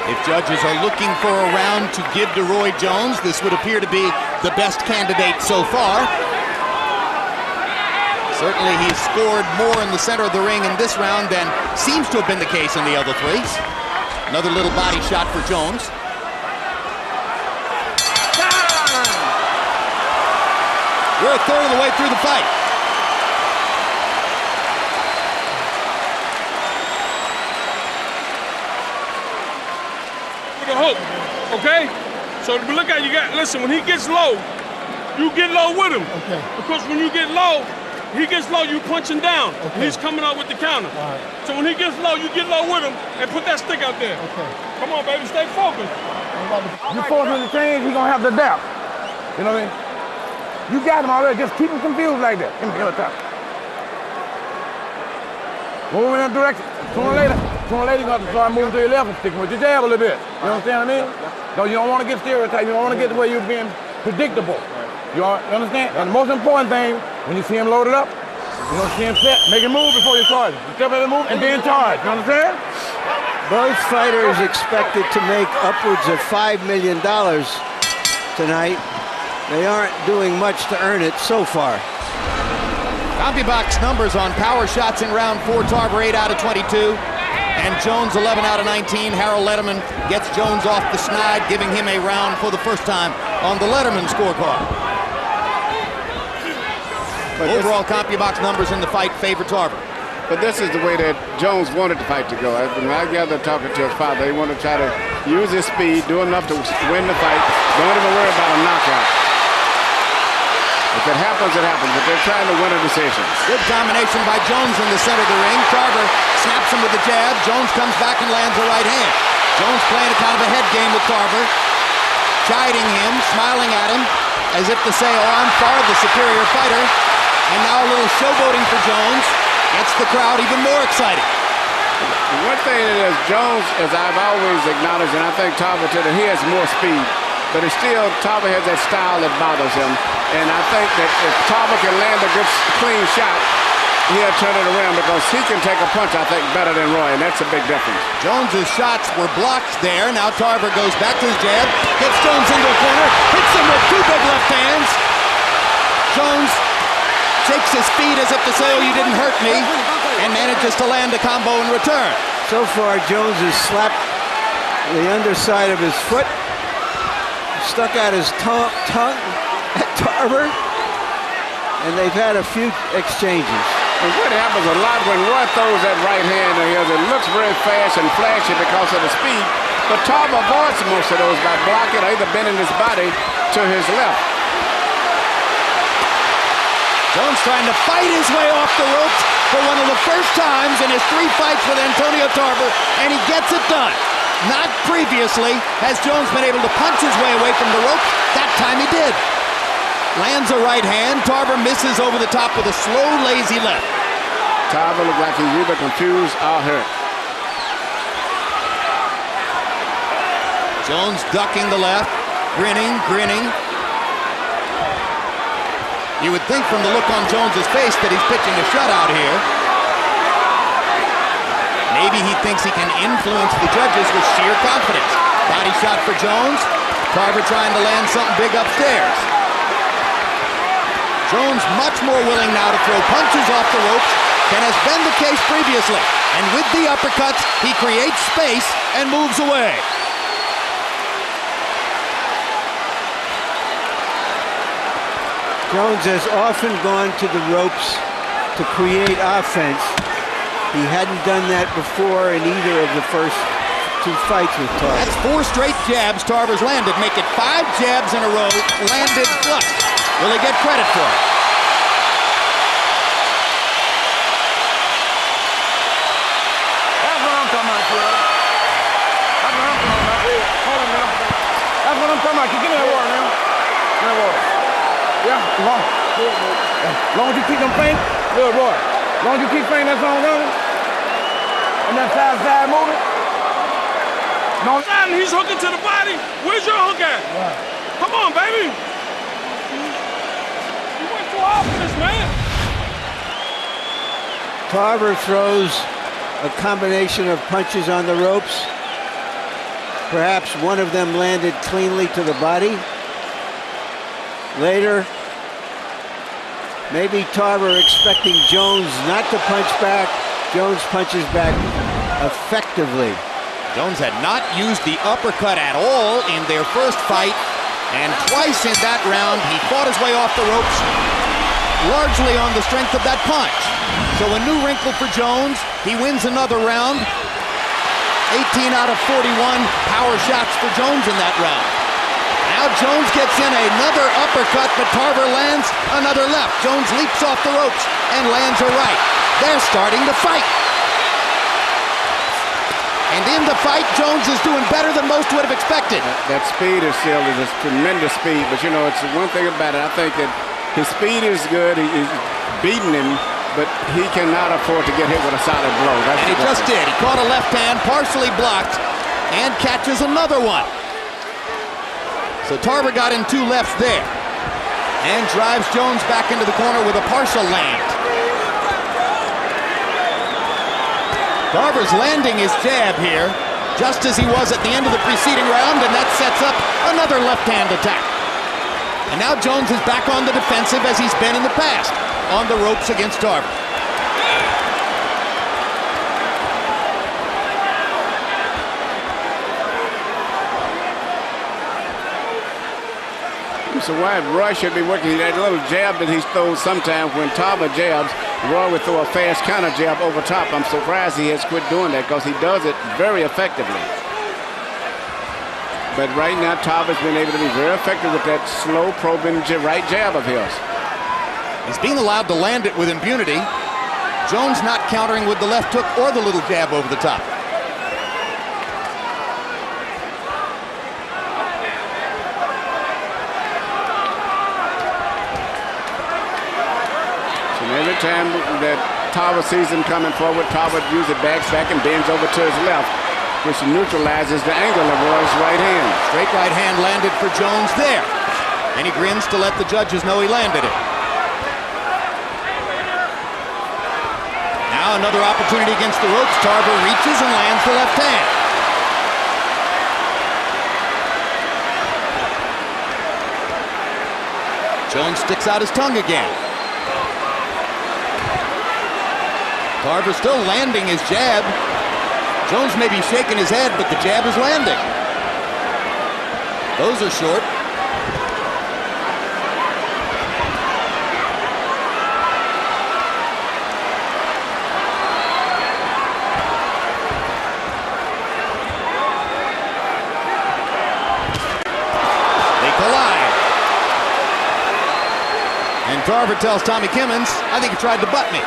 If judges are looking for a round to give to Roy Jones, this would appear to be the best candidate so far. Certainly he's scored more in the center of the ring in this round than seems to have been the case in the other 3. Another little body shot for Jones. We're a third of the way through the fight. The hook, okay? So look at listen, when he gets low, you get low with him. Okay. Because when you get low, he gets low, you punch him down. Okay. He's coming out with the counter. All right. So when he gets low, you get low with him and put that stick out there. Okay. Come on, baby, stay focused. You force him to change, he's gonna have to adapt. You know what I mean? You got him already, just keep him confused like that. Give me the top. Move in that direction. Sooner or later, you're gonna start moving to your left and sticking with your jab a little bit. You understand what I mean? No, you don't want to get stereotyped. You don't want to get to where you're being predictable. You understand? And the most important thing, when you see him loaded up, you don't see him set, make him move before you charge. You step at the move and then charge. You understand? Both fighters expected to make upwards of $5 million tonight. They aren't doing much to earn it so far. Combi box numbers on power shots in round 4. Tarver 8 out of 22. And Jones 11 out of 19. Harold Letterman gets Jones off the snide, giving him a round for the first time on the Letterman scorecard. But overall CompuBox numbers in the fight favor Tarver. But this is the way that Jones wanted the fight to go. When I gather talking to his father, he wanted to try to use his speed, do enough to win the fight. Don't even worry about a knockout. If it happens, it happens. But they're trying to win a decision. Good combination by Jones in the center of the ring. Tarver snaps him with a jab. Jones comes back and lands a right hand. Jones playing a kind of a head game with Tarver, chiding him, smiling at him, as if to say, oh, I'm far the superior fighter. And now a little showboating for Jones. Gets the crowd even more excited. One thing is Jones, as I've always acknowledged, and I think Tarver too, he has more speed, but it's still, Tarver has that style that bothers him. And I think that if Tarver can land a good, clean shot, he'll turn it around because he can take a punch, I think, better than Roy, and that's a big difference. Jones's shots were blocked there. Now Tarver goes back to his jab, gets Jones into a corner, hits him with two big left hands. Jones shakes his feet as if to say, oh, you didn't hurt me, and manages to land a combo in return. So far, Jones has slapped the underside of his foot, stuck out his tongue at Tarver, and they've had a few exchanges. And what happens a lot when Roy throws that right hand in here, it looks very fast and flashy because of the speed, but Tarver avoids most of those by blocking or either bending his body to his left. Jones trying to fight his way off the ropes for one of the first times in his 3 fights with Antoniio Tarver, and he gets it done. Not previously has Jones been able to punch his way away from the rope. That time he did. Lands a right hand. Tarver misses over the top with a slow, lazy left. Tarver looked like he's either confused or hurt. Jones ducking the left, grinning. You would think from the look on Jones's face that he's pitching a shutout here. Maybe he thinks he can influence the judges with sheer confidence. Body shot for Jones. Tarver trying to land something big upstairs. Jones much more willing now to throw punches off the ropes than has been the case previously. And with the uppercuts, he creates space and moves away. Jones has often gone to the ropes to create offense. He hadn't done that before in either of the first 2 fights with Tarver. That's 4 straight jabs Tarver's landed. Make it 5 jabs in a row, landed flush. Will he get credit for it? That's what I'm talking about, Joe. That's what I'm talking about. Hold on now. That's what I'm talking about. Give me that water now. Give me that water. Yeah, as long as you keep them faint, good boy. As long as you keep faint, that's all running. And that side moving. No, he's hooking to the body. Where's your hook at? Right. Come on, baby. You went too hard for this, man. Tarver throws a combination of punches on the ropes. Perhaps one of them landed cleanly to the body. Later, maybe Tarver expecting Jones not to punch back. Jones punches back effectively. Jones had not used the uppercut at all in their first fight, and twice in that round he fought his way off the ropes, largely on the strength of that punch. So a new wrinkle for Jones. He wins another round. 18 out of 41 power shots for Jones in that round. Now Jones gets in another uppercut, but Tarver lands another left. Jones leaps off the ropes and lands a right. They're starting to fight. And in the fight, Jones is doing better than most would have expected. That speed is still a tremendous speed, but you know, it's one thing about it. I think that his speed is good. He's beating him, but he cannot afford to get hit with a solid blow. And he just did. He caught a left hand, partially blocked, and catches another one. So Tarver got in 2 lefts there and drives Jones back into the corner with a partial land. Tarver's landing his jab here, just as he was at the end of the preceding round, and that sets up another left-hand attack. And now Jones is back on the defensive as he's been in the past, on the ropes against Tarver. so why Roy should be working that little jab that he's thrown sometimes when Tarver jabs. Roy would throw a fast counter jab over top. I'm surprised he has quit doing that because he does it very effectively. But right now, Tarver's been able to be very effective with that slow probing right jab of his. He's being allowed to land it with impunity. Jones not countering with the left hook or the little jab over the top. So every time that Tarver sees him coming forward, Tarver usually backs back and bends over to his left, which neutralizes the angle of Roy's right hand. Straight right hand landed for Jones there. And he grins to let the judges know he landed it. Now another opportunity against the ropes. Tarver reaches and lands the left hand. Jones sticks out his tongue again. Tarver still landing his jab. Jones may be shaking his head, but the jab is landing. Those are short. Tarver tells Tommy Kimmons, I think he tried to butt me.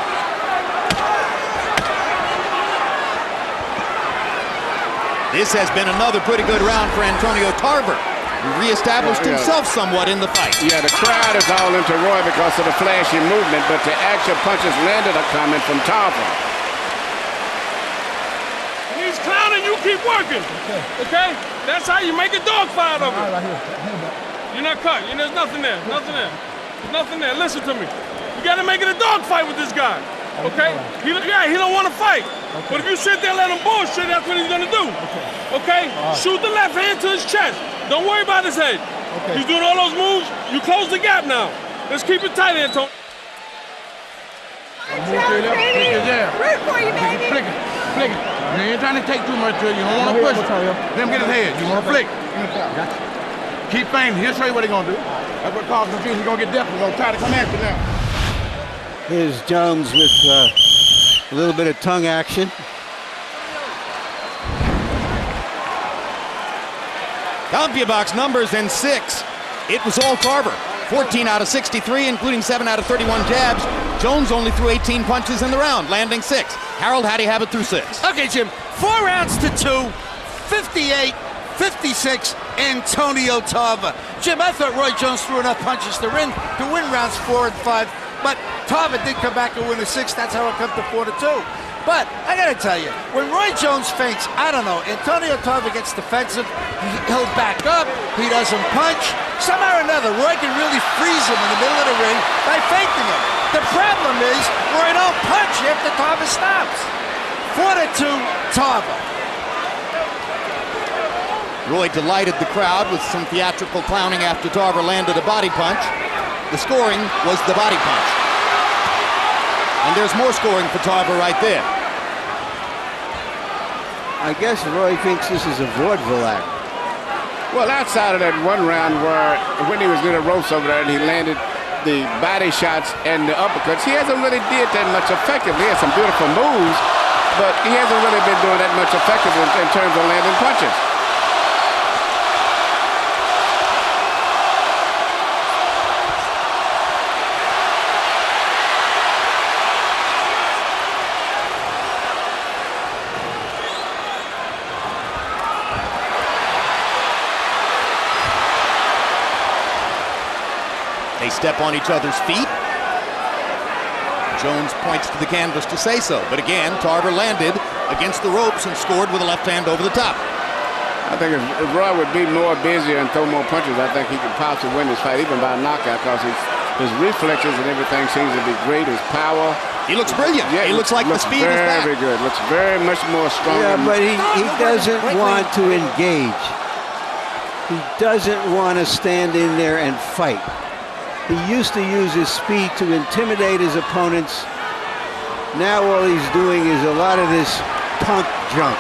This has been another pretty good round for Antonio Tarver, who reestablished himself somewhat in the fight. Yeah, the crowd is all into Roy because of the flashy movement, but the actual punches landed are coming from Tarver. And he's clowning, you keep working. Okay? That's how you make a dog fight of it. You're not cut. There's nothing there. Nothing there. Nothing there. Listen to me. You got to make it a dog fight with this guy. Okay? He don't want to fight. But if you sit there and let him bullshit, that's what he's going to do. Okay? Shoot the left hand to his chest. Don't worry about his head. He's doing all those moves. You close the gap now. Let's keep it tight, Antonio. Right for you, baby. Flick it. Flick it. You ain't trying to take too much to it. You don't want to push it. Let him get his head. You want to flick. Keep feigning. He'll show you what he's going to do. That's what causes confusion. He's going to get desperate. He's going to try to come after now. Here's Jones with a little bit of tongue action. CompuBox numbers in 6. It was all Tarver. 14 out of 63, including 7 out of 31 jabs. Jones only threw 18 punches in the round, landing 6. Harold, how do you have it through 6? Okay, Jim. 4 rounds to 2, 58-56, Antonio Tarver. Jim, I thought Roy Jones threw enough punches to win rounds 4 and 5, but Tarver did come back and win a 6. That's how it come to 4-2. But I gotta tell you, when Roy Jones feints, I don't know, Antonio Tarver gets defensive, he'll back up, he doesn't punch. Somehow or another, Roy can really freeze him in the middle of the ring by feinting him. The problem is, Roy don't punch after Tarver stops. 4-2, Tarver. Roy delighted the crowd with some theatrical clowning after Tarver landed a body punch. The scoring was the body punch. And there's more scoring for Tarver right there. I guess Roy thinks this is a vaudeville act. Well, outside of that one round where when he was near the ropes over there and he landed the body shots and the uppercuts, he hasn't really did that much effectively. He has some beautiful moves, but he hasn't really been doing that much effectively in terms of landing punches. They step on each other's feet. Jones points to the canvas to say so. But again, Tarver landed against the ropes and scored with a left hand over the top. I think if Roy would be more busier and throw more punches, I think he could possibly win this fight, even by knockout, because his reflexes and everything seems to be great. His power. He looks brilliant. Yeah, he looks like the speed is back. Very good. Looks very much more strong. Yeah, but he doesn't want to engage. He doesn't want to stand in there and fight. He used to use his speed to intimidate his opponents. Now all he's doing is a lot of this punk junk.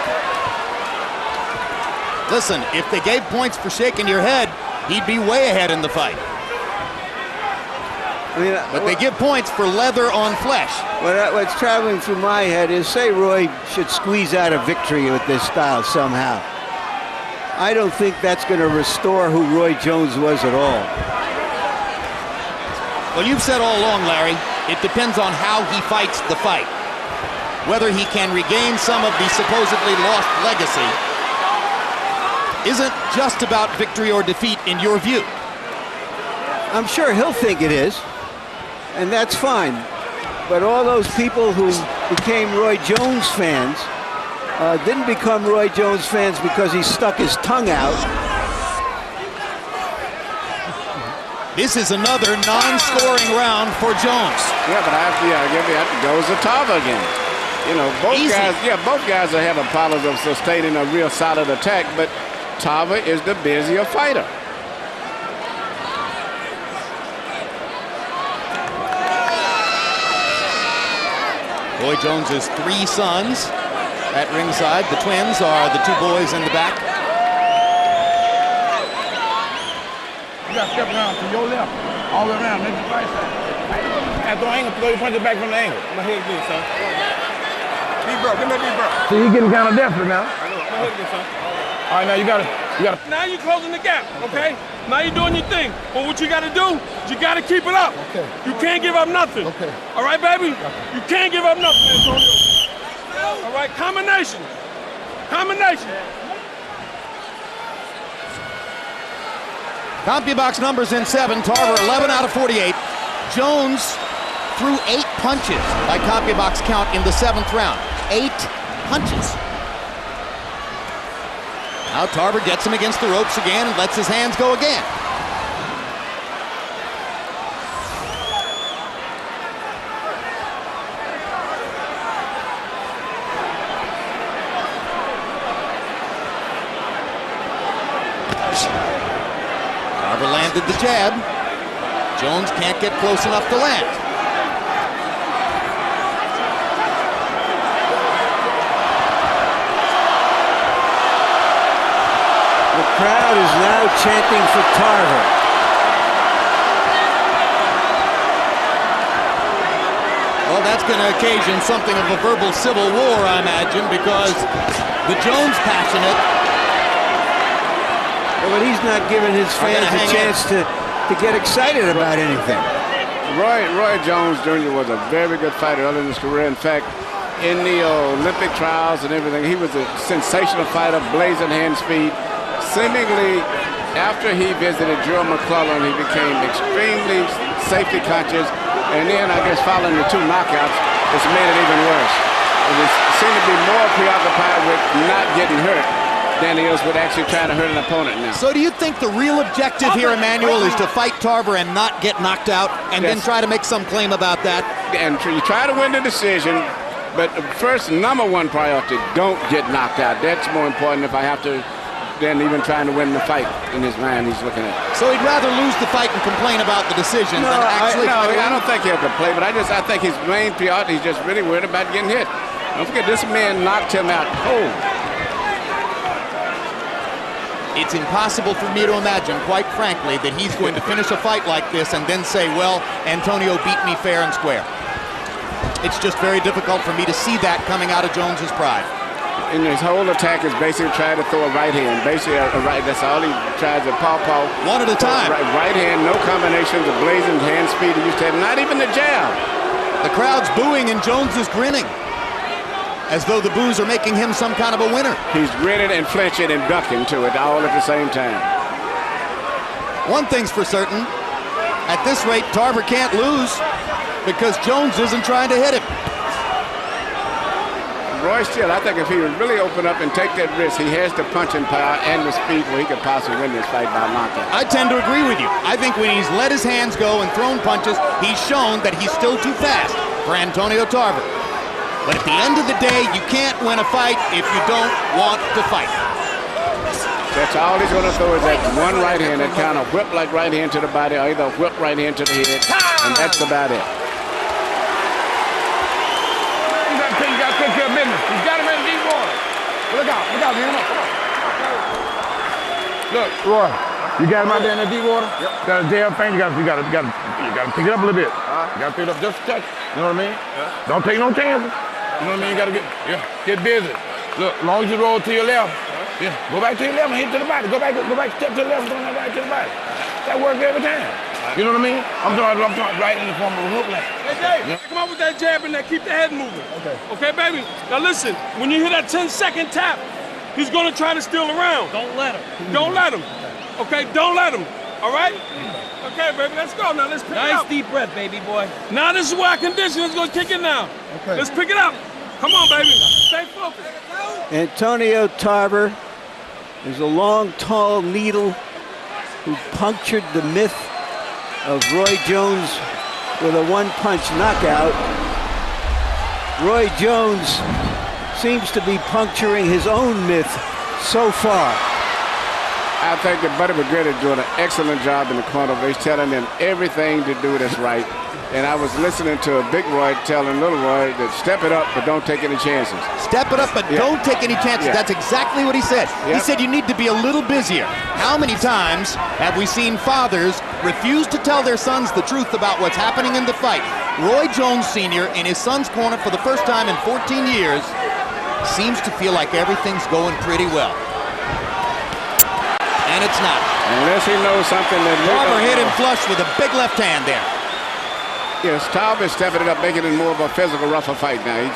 Listen, if they gave points for shaking your head, he'd be way ahead in the fight. I mean, but they give points for leather on flesh. What's traveling through my head is, say Roy should squeeze out a victory with this style somehow. I don't think that's going to restore who Roy Jones was at all. Well, you've said all along, Larry, it depends on how he fights the fight. Whether he can regain some of the supposedly lost legacy isn't just about victory or defeat in your view. I'm sure he'll think it is, and that's fine. But all those people who became Roy Jones fans didn't become Roy Jones fans because he stuck his tongue out. This is another non-scoring round for Jones. Yeah, but it goes to Tarver again. You know, both guys are having problems of sustaining a real solid attack, but Tarver is the busier fighter. Roy Jones's 3 sons at ringside. The twins are the 2 boys in the back. You got to step around to your left, all the way around, make the right side. At the angle, throw your punch back from the angle. My head again, son. Deep breath, give me a deep breath. See, he's getting kind of desperate now. My head again, son. All right, now you got to. Now you're closing the gap, okay? Now you're doing your thing. But what you got to do, you got to keep it up. Okay. You can't give up nothing. Okay. All right, baby? You can't give up nothing, Antonio. All right, combination. Combination. CompuBox numbers in 7. Tarver 11 out of 48. Jones threw 8 punches by CompuBox count in the 7th round. 8 punches. Now Tarver gets him against the ropes again and lets his hands go again. Tarver landed the jab. Jones can't get close enough to land. The crowd is now chanting for Tarver. Well, that's going to occasion something of a verbal civil war, I imagine, because the Jones passionate. But he's not giving his fans a chance to get excited about anything. Roy Jones Jr. was a very good fighter early in his career. In fact, in the Olympic trials and everything, he was a sensational fighter, blazing hand speed. Seemingly, after he visited Joe McClellan, he became extremely safety conscious. And then, I guess, following the 2 knockouts, it's made it even worse. He seemed to be more preoccupied with not getting hurt than he is with actually trying to hurt an opponent now. So do you think the real objective here, Emmanuel, is to fight Tarver and not get knocked out and then try to make some claim about that? And you try to win the decision, but first, #1 priority, don't get knocked out. That's more important if I have to than even trying to win the fight in his mind he's looking at. So he'd rather lose the fight and complain about the decision than actually I don't think he'll complain, but I think his main priority, he's just really worried about getting hit. Don't forget, this man knocked him out cold. It's impossible for me to imagine, quite frankly, that he's going to finish a fight like this and then say, well, Antonio beat me fair and square. It's just very difficult for me to see that coming out of Jones's pride. And his whole attack is basically trying to throw a right hand. Basically a right, that's all he tries to paw. One at a time. Right hand, no combinations, a blazing hand speed he used to have, not even the jab. The crowd's booing and Jones is grinning, as though the boos are making him some kind of a winner. He's grinning and flinching and ducking to it all at the same time. One thing's for certain, at this rate, Tarver can't lose because Jones isn't trying to hit him. Roy still, I think if he would really open up and take that risk, he has the punching power and the speed where he could possibly win this fight by knockout. I tend to agree with you. I think when he's let his hands go and thrown punches, he's shown that he's still too fast for Antonio Tarver. But at the end of the day, you can't win a fight if you don't want to fight. That's all he's going to throw is that one right hand, that kind of whip like right hand to the body, or either whip right hand to the head, and that's about it. You got to take care of business. You got him in deep water. Look out, man. Come on. Look, Roy, You got him out there in the deep water? Yep. Got a jab thing, you gotta pick it up a little bit. You gotta pick it up just a touch. You know what I mean? Yeah. Don't take no chances. You know what I mean? You gotta get busy. Look, as long as you roll to your left, go back to your left and hit to the body. Go back, step to the left, and throw that right to the body. That works every time. You know what I mean? I'm talking right in the form of a hook like. Hey, Dave, come on with that jab and that, keep the head moving. Okay. Okay, baby? Now listen, when you hear that 10-second tap, he's gonna try to steal around. Don't let him. Don't let him. Okay, don't let him. All right? Okay, baby, let's go now. Let's pick it up. Nice deep breath, baby boy. Now this is where our condition is gonna kick in now. Okay. Let's pick it up. Come on, baby. Stay focused. Antoniio Tarver is a long, tall needle who punctured the myth of Roy Jones with a one-punch knockout. Roy Jones seems to be puncturing his own myth so far. I think that Buddy McGregor is doing an excellent job in the corner. He's telling them everything to do that's right. And I was listening to a Big Roy telling Little Roy that step it up, but don't take any chances. Step it up, but don't take any chances. That's exactly what he said. He said you need to be a little busier. How many times have we seen fathers refuse to tell their sons the truth about what's happening in the fight? Roy Jones Sr. in his son's corner for the first time in 14 years seems to feel like everything's going pretty well. And it's not. Unless he knows something that Tarver hit him flush with a big left hand there. Yes, Tarver is stepping it up, making it more of a physical, rougher fight now.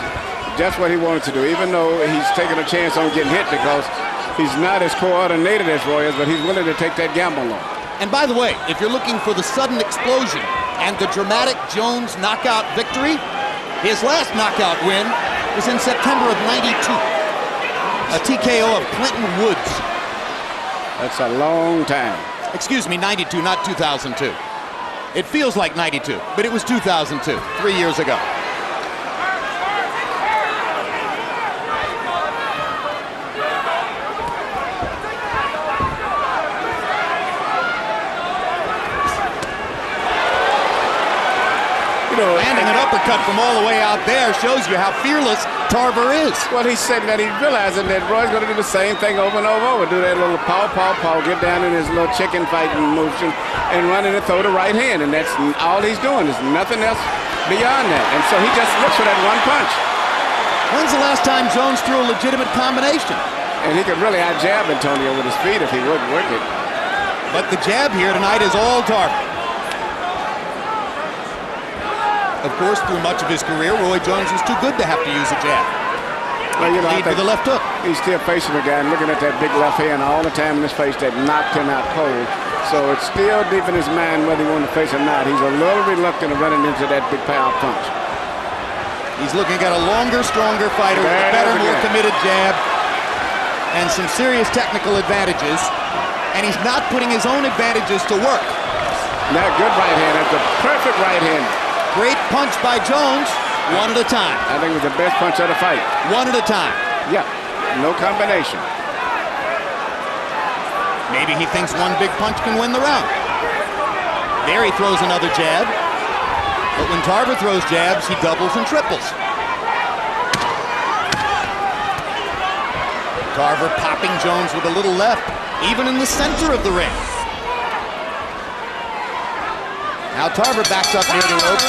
That's what he wanted to do, even though he's taking a chance on getting hit because he's not as coordinated as Roy is, but he's willing to take that gamble on. And by the way, if you're looking for the sudden explosion and the dramatic Jones knockout victory, his last knockout win was in September of '92. A TKO of Clinton Woods. That's a long time. Excuse me, 92, not 2002. It feels like 92, but it was 2002, 3 years ago. Landing an uppercut from all the way out there shows you how fearless Tarver is. Well, he's saying that he's realizing that Roy's going to do the same thing over and over. Do that little paw, get down in his little chicken fighting motion and run in and throw the right hand. And that's all he's doing. There's nothing else beyond that. And so he just looks for that one punch. When's the last time Jones threw a legitimate combination? And he could really out-jab Antonio with his feet if he would work it. But the jab here tonight is all Tarver. Of course, through much of his career, Roy Jones was too good to have to use a jab. Well, you know, I think the left hook. He's still facing a guy and looking at that big left hand all the time in his face that knocked him out cold. So it's still deep in his mind whether he wanted to face or not. He's a little reluctant of running into that big power punch. He's looking at a longer, stronger fighter with a better, more committed jab and some serious technical advantages. And he's not putting his own advantages to work. That good right hand. That's the perfect right hand. Great punch by Jones, one at a time. I think it was the best punch of the fight. One at a time. Yeah, no combination. Maybe he thinks one big punch can win the round. There he throws another jab. But when Tarver throws jabs, he doubles and triples. Tarver popping Jones with a little left, even in the center of the ring. Now Tarver backs up near the rope.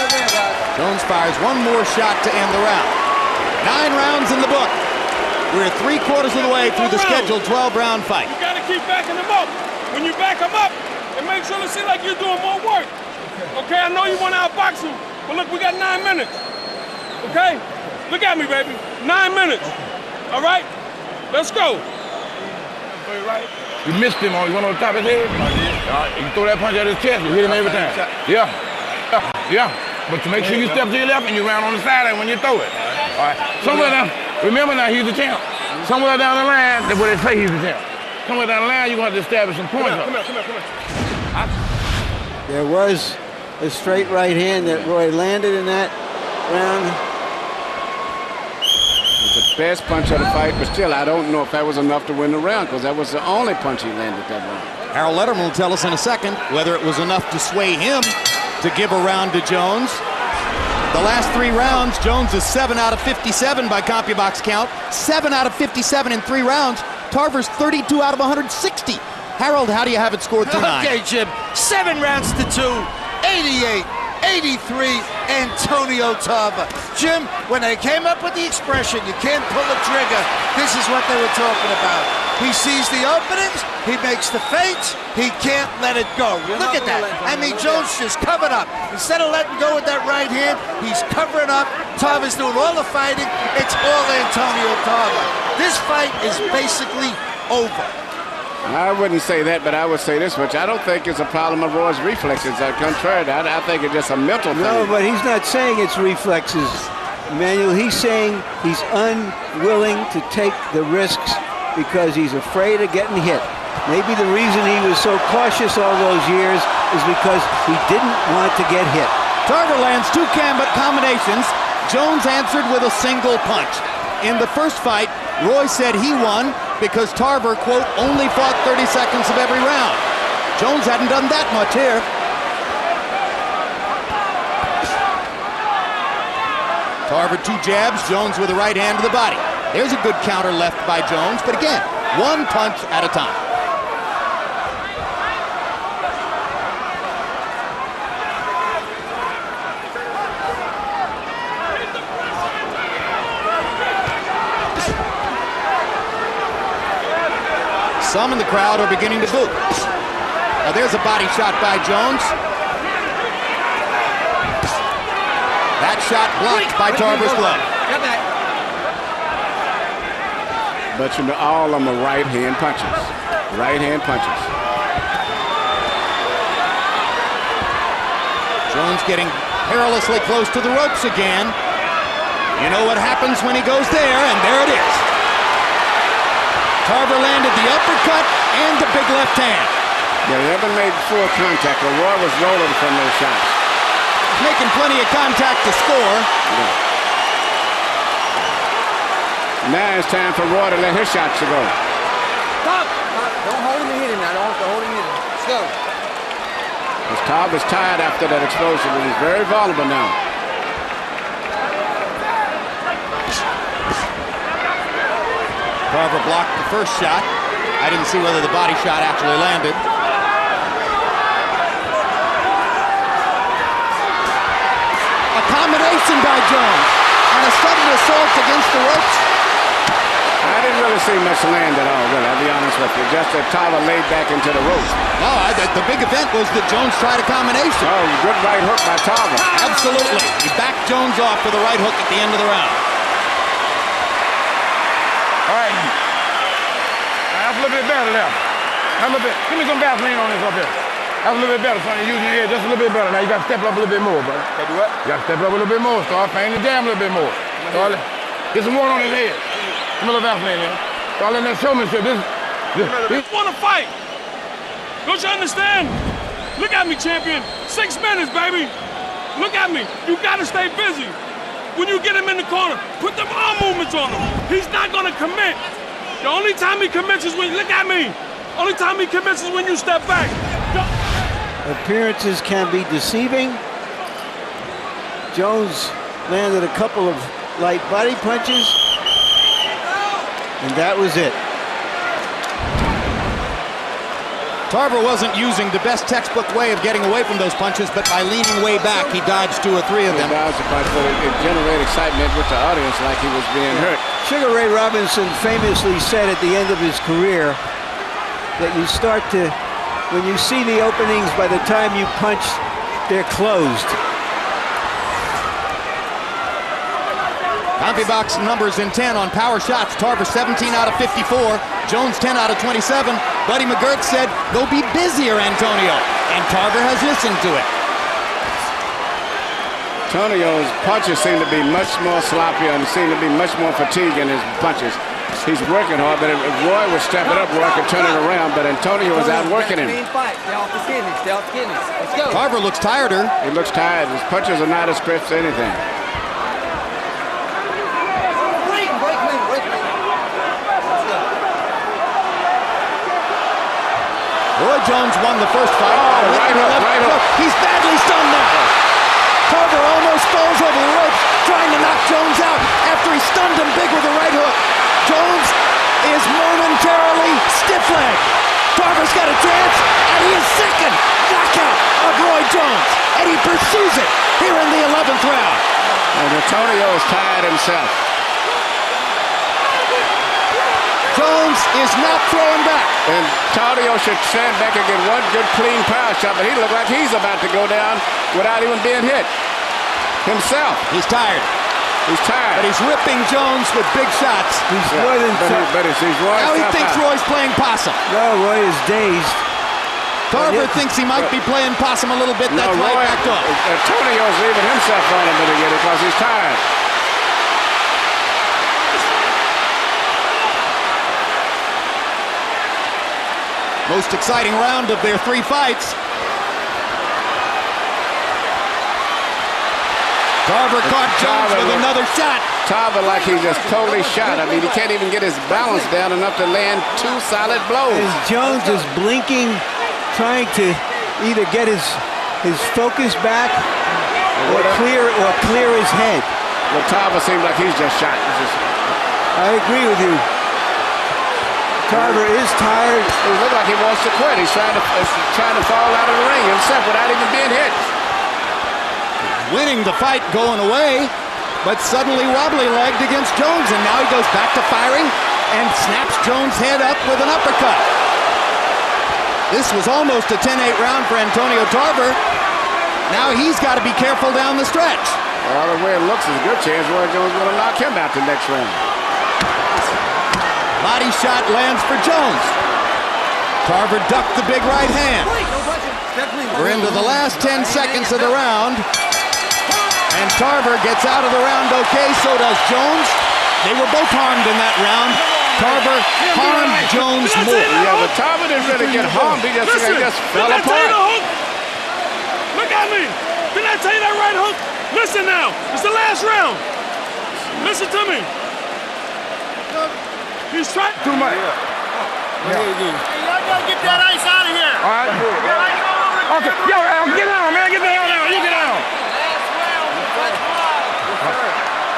Jones fires one more shot to end the round. 9 rounds in the book. We're 3/4 of the way through the scheduled 12-round fight. You got to keep backing them up. When you back them up, it makes sure it seems like you're doing more work. Okay, I know you want to outbox him, but look, we got 9 minutes. Okay? Look at me, baby. 9 minutes. All right? Let's go. You missed him on, you went on the top of his head. You throw that punch at his chest, you hit him every time. Yeah. But to make sure you step to your left and you round on the side when you throw it. All right. Somewhere down, remember now, he's the champ. Somewhere down the line, that's where they say he's the champ. Somewhere down the line, you're going to have to establish some points. Come here. There was a straight right hand that Roy landed in that round. The best punch of the fight, but still, I don't know if that was enough to win the round because that was the only punch he landed that round. Harold Letterman will tell us in a second whether it was enough to sway him to give a round to Jones. The last 3 rounds, Jones is 7 out of 57 by CompuBox count. 7 out of 57 in 3 rounds. Tarver's 32 out of 160. Harold, how do you have it scored through 9? Okay, Jim. 7 rounds to 2. 88. 83, Antoniio Tarver. Jim, when they came up with the expression, you can't pull a trigger, this is what they were talking about. He sees the openings, he makes the feints, he can't let it go. Look at that. I mean, Jones just covered up. Instead of letting go with that right hand, he's covering up. Tarver's doing all the fighting. It's all Antoniio Tarver. This fight is basically over. I wouldn't say that, but I would say this much. I don't think it's a problem of Roy's reflexes. Contrary to that, I think it's just a mental thing. No, but he's not saying it's reflexes, Emmanuel. He's saying he's unwilling to take the risks because he's afraid of getting hit. Maybe the reason he was so cautious all those years is because he didn't want to get hit. Tarver lands 2 combinations. Jones answered with a single punch. In the first fight, Roy said he won because Tarver, quote, only fought 30 seconds of every round. Jones hadn't done that much here. Tarver 2 jabs, Jones with a right hand to the body. There's a good counter left by Jones, but again, 1 punch at a time. Some in the crowd are beginning to boo. Now there's a body shot by Jones. That shot blocked by Tarver's glove. But you know, all of them are right-hand punches. Right-hand punches. Jones getting perilously close to the ropes again. You know what happens when he goes there, and there it is. Tarver landed the uppercut and the big left hand. Yeah, they haven't made full contact, but Roy was rolling from those shots. Making plenty of contact to score. Yeah. Now it's time for Roy to let his shots go. Stop! Don't hold him and hit him now. Don't hold him and hit him. Let's go. His Tarver's tired after that explosion, and he's very vulnerable now. Tarver blocked the first shot. I didn't see whether the body shot actually landed. A combination by Jones and a sudden assault against the ropes. I didn't really see much land at all, really, I'll be honest with you. Just that Tarver laid back into the ropes. No, the big event was that Jones tried a combination. Oh, good right hook by Tarver. Absolutely. He backed Jones off for the right hook at the end of the round. All right. That's a little bit better there. That's a little bit. Give me some Vaseline on this up here. That's a little bit better, son. You're using your head just a little bit better. Now you got to step it up a little bit more, brother. Got to do what? You got to step it up a little bit more. Start feinting the jam a little bit more. Get some water on his head. Give me a little Vaseline here. Start letting that showmanship. This want to fight. Don't you understand? Look at me, champion. 6 minutes, baby. Look at me. You got to stay busy. When you get him in the corner, put them arm movements on him. He's not going to commit. The only time he commits is when, look at me. Only time he commits is when you step back. Appearances can be deceiving. Jones landed a couple of light body punches, and that was it. Tarver wasn't using the best textbook way of getting away from those punches, but by leaning way back, he dodged 2 or 3 of them. He dodged the punch, but it generated excitement with the audience like he was being hurt. Sugar Ray Robinson famously said at the end of his career that you start to, when you see the openings, by the time you punch, they're closed. CompuBox numbers in 10 on power shots. Tarver 17 out of 54. Jones 10 out of 27. Buddy McGirt said, go be busier, Antonio. And Tarver has listened to it. Antonio's punches seem to be much more sloppier and seem to be much more fatigued in his punches. He's working hard, but if Roy would step it up, Roy could turn it around, but Antonio was outworking him. Stay off the kidneys. Stay off the kidneys. Let's go. Tarver looks tireder. He looks tired. His punches are not as crisp as anything. Roy Jones won the first fight. Right hook. He's badly stunned now. Tarver almost falls over the ropes, trying to knock Jones out after he stunned him big with a right hook. Jones is momentarily stiff-legged. Tarver's got to pursues it here in the 11th round. And Antonio is tired himself. Jones is not throwing back. And Antonio should stand back and get one good clean power shot, but he looked like he's about to go down without even being hit himself. He's tired. He's tired. But he's whipping Jones with big shots. He's more than now he thinks Roy's playing possum. No, Roy is dazed. Tarver thinks he might be playing possum a little bit. That's why he backed off. Antonio's leaving himself on him to get it because he's tired. Most exciting round of their 3 fights. Tarver caught Jones with another shot. Tarver like he's just totally shot. I mean, he can't even get his balance down enough to land 2 solid blows. As Jones is blinking, trying to either get his focus back or clear his head. Well, Tarver seems like he's just shot. I agree with you. Tarver is tired. He looks like he wants to quit. He's trying to fall out of the ring himself without even being hit. Winning the fight going away, but suddenly wobbly-legged against Jones, and now he goes back to firing and snaps Jones' head up with an uppercut. This was almost a 10-8 round for Antonio Tarver. Now he's got to be careful down the stretch. Well, the way it looks, there's a good chance Roy Jones is going to knock him out the next round. Body shot lands for Jones. Tarver ducked the big right hand. We're into the last 10 seconds of the round. And Tarver gets out of the round okay, so does Jones. They were both harmed in that round. Tarver harmed Jones more. Yeah, but Tarver didn't really get harmed. He just fell apart. Look at me. Didn't I tell you that right hook? Listen now. It's the last round. Listen to me. He's trying too much. Yeah. Hey, y'all gotta get that ice out of here. All right. Okay. Yo, get down, man. Get down now. You get down.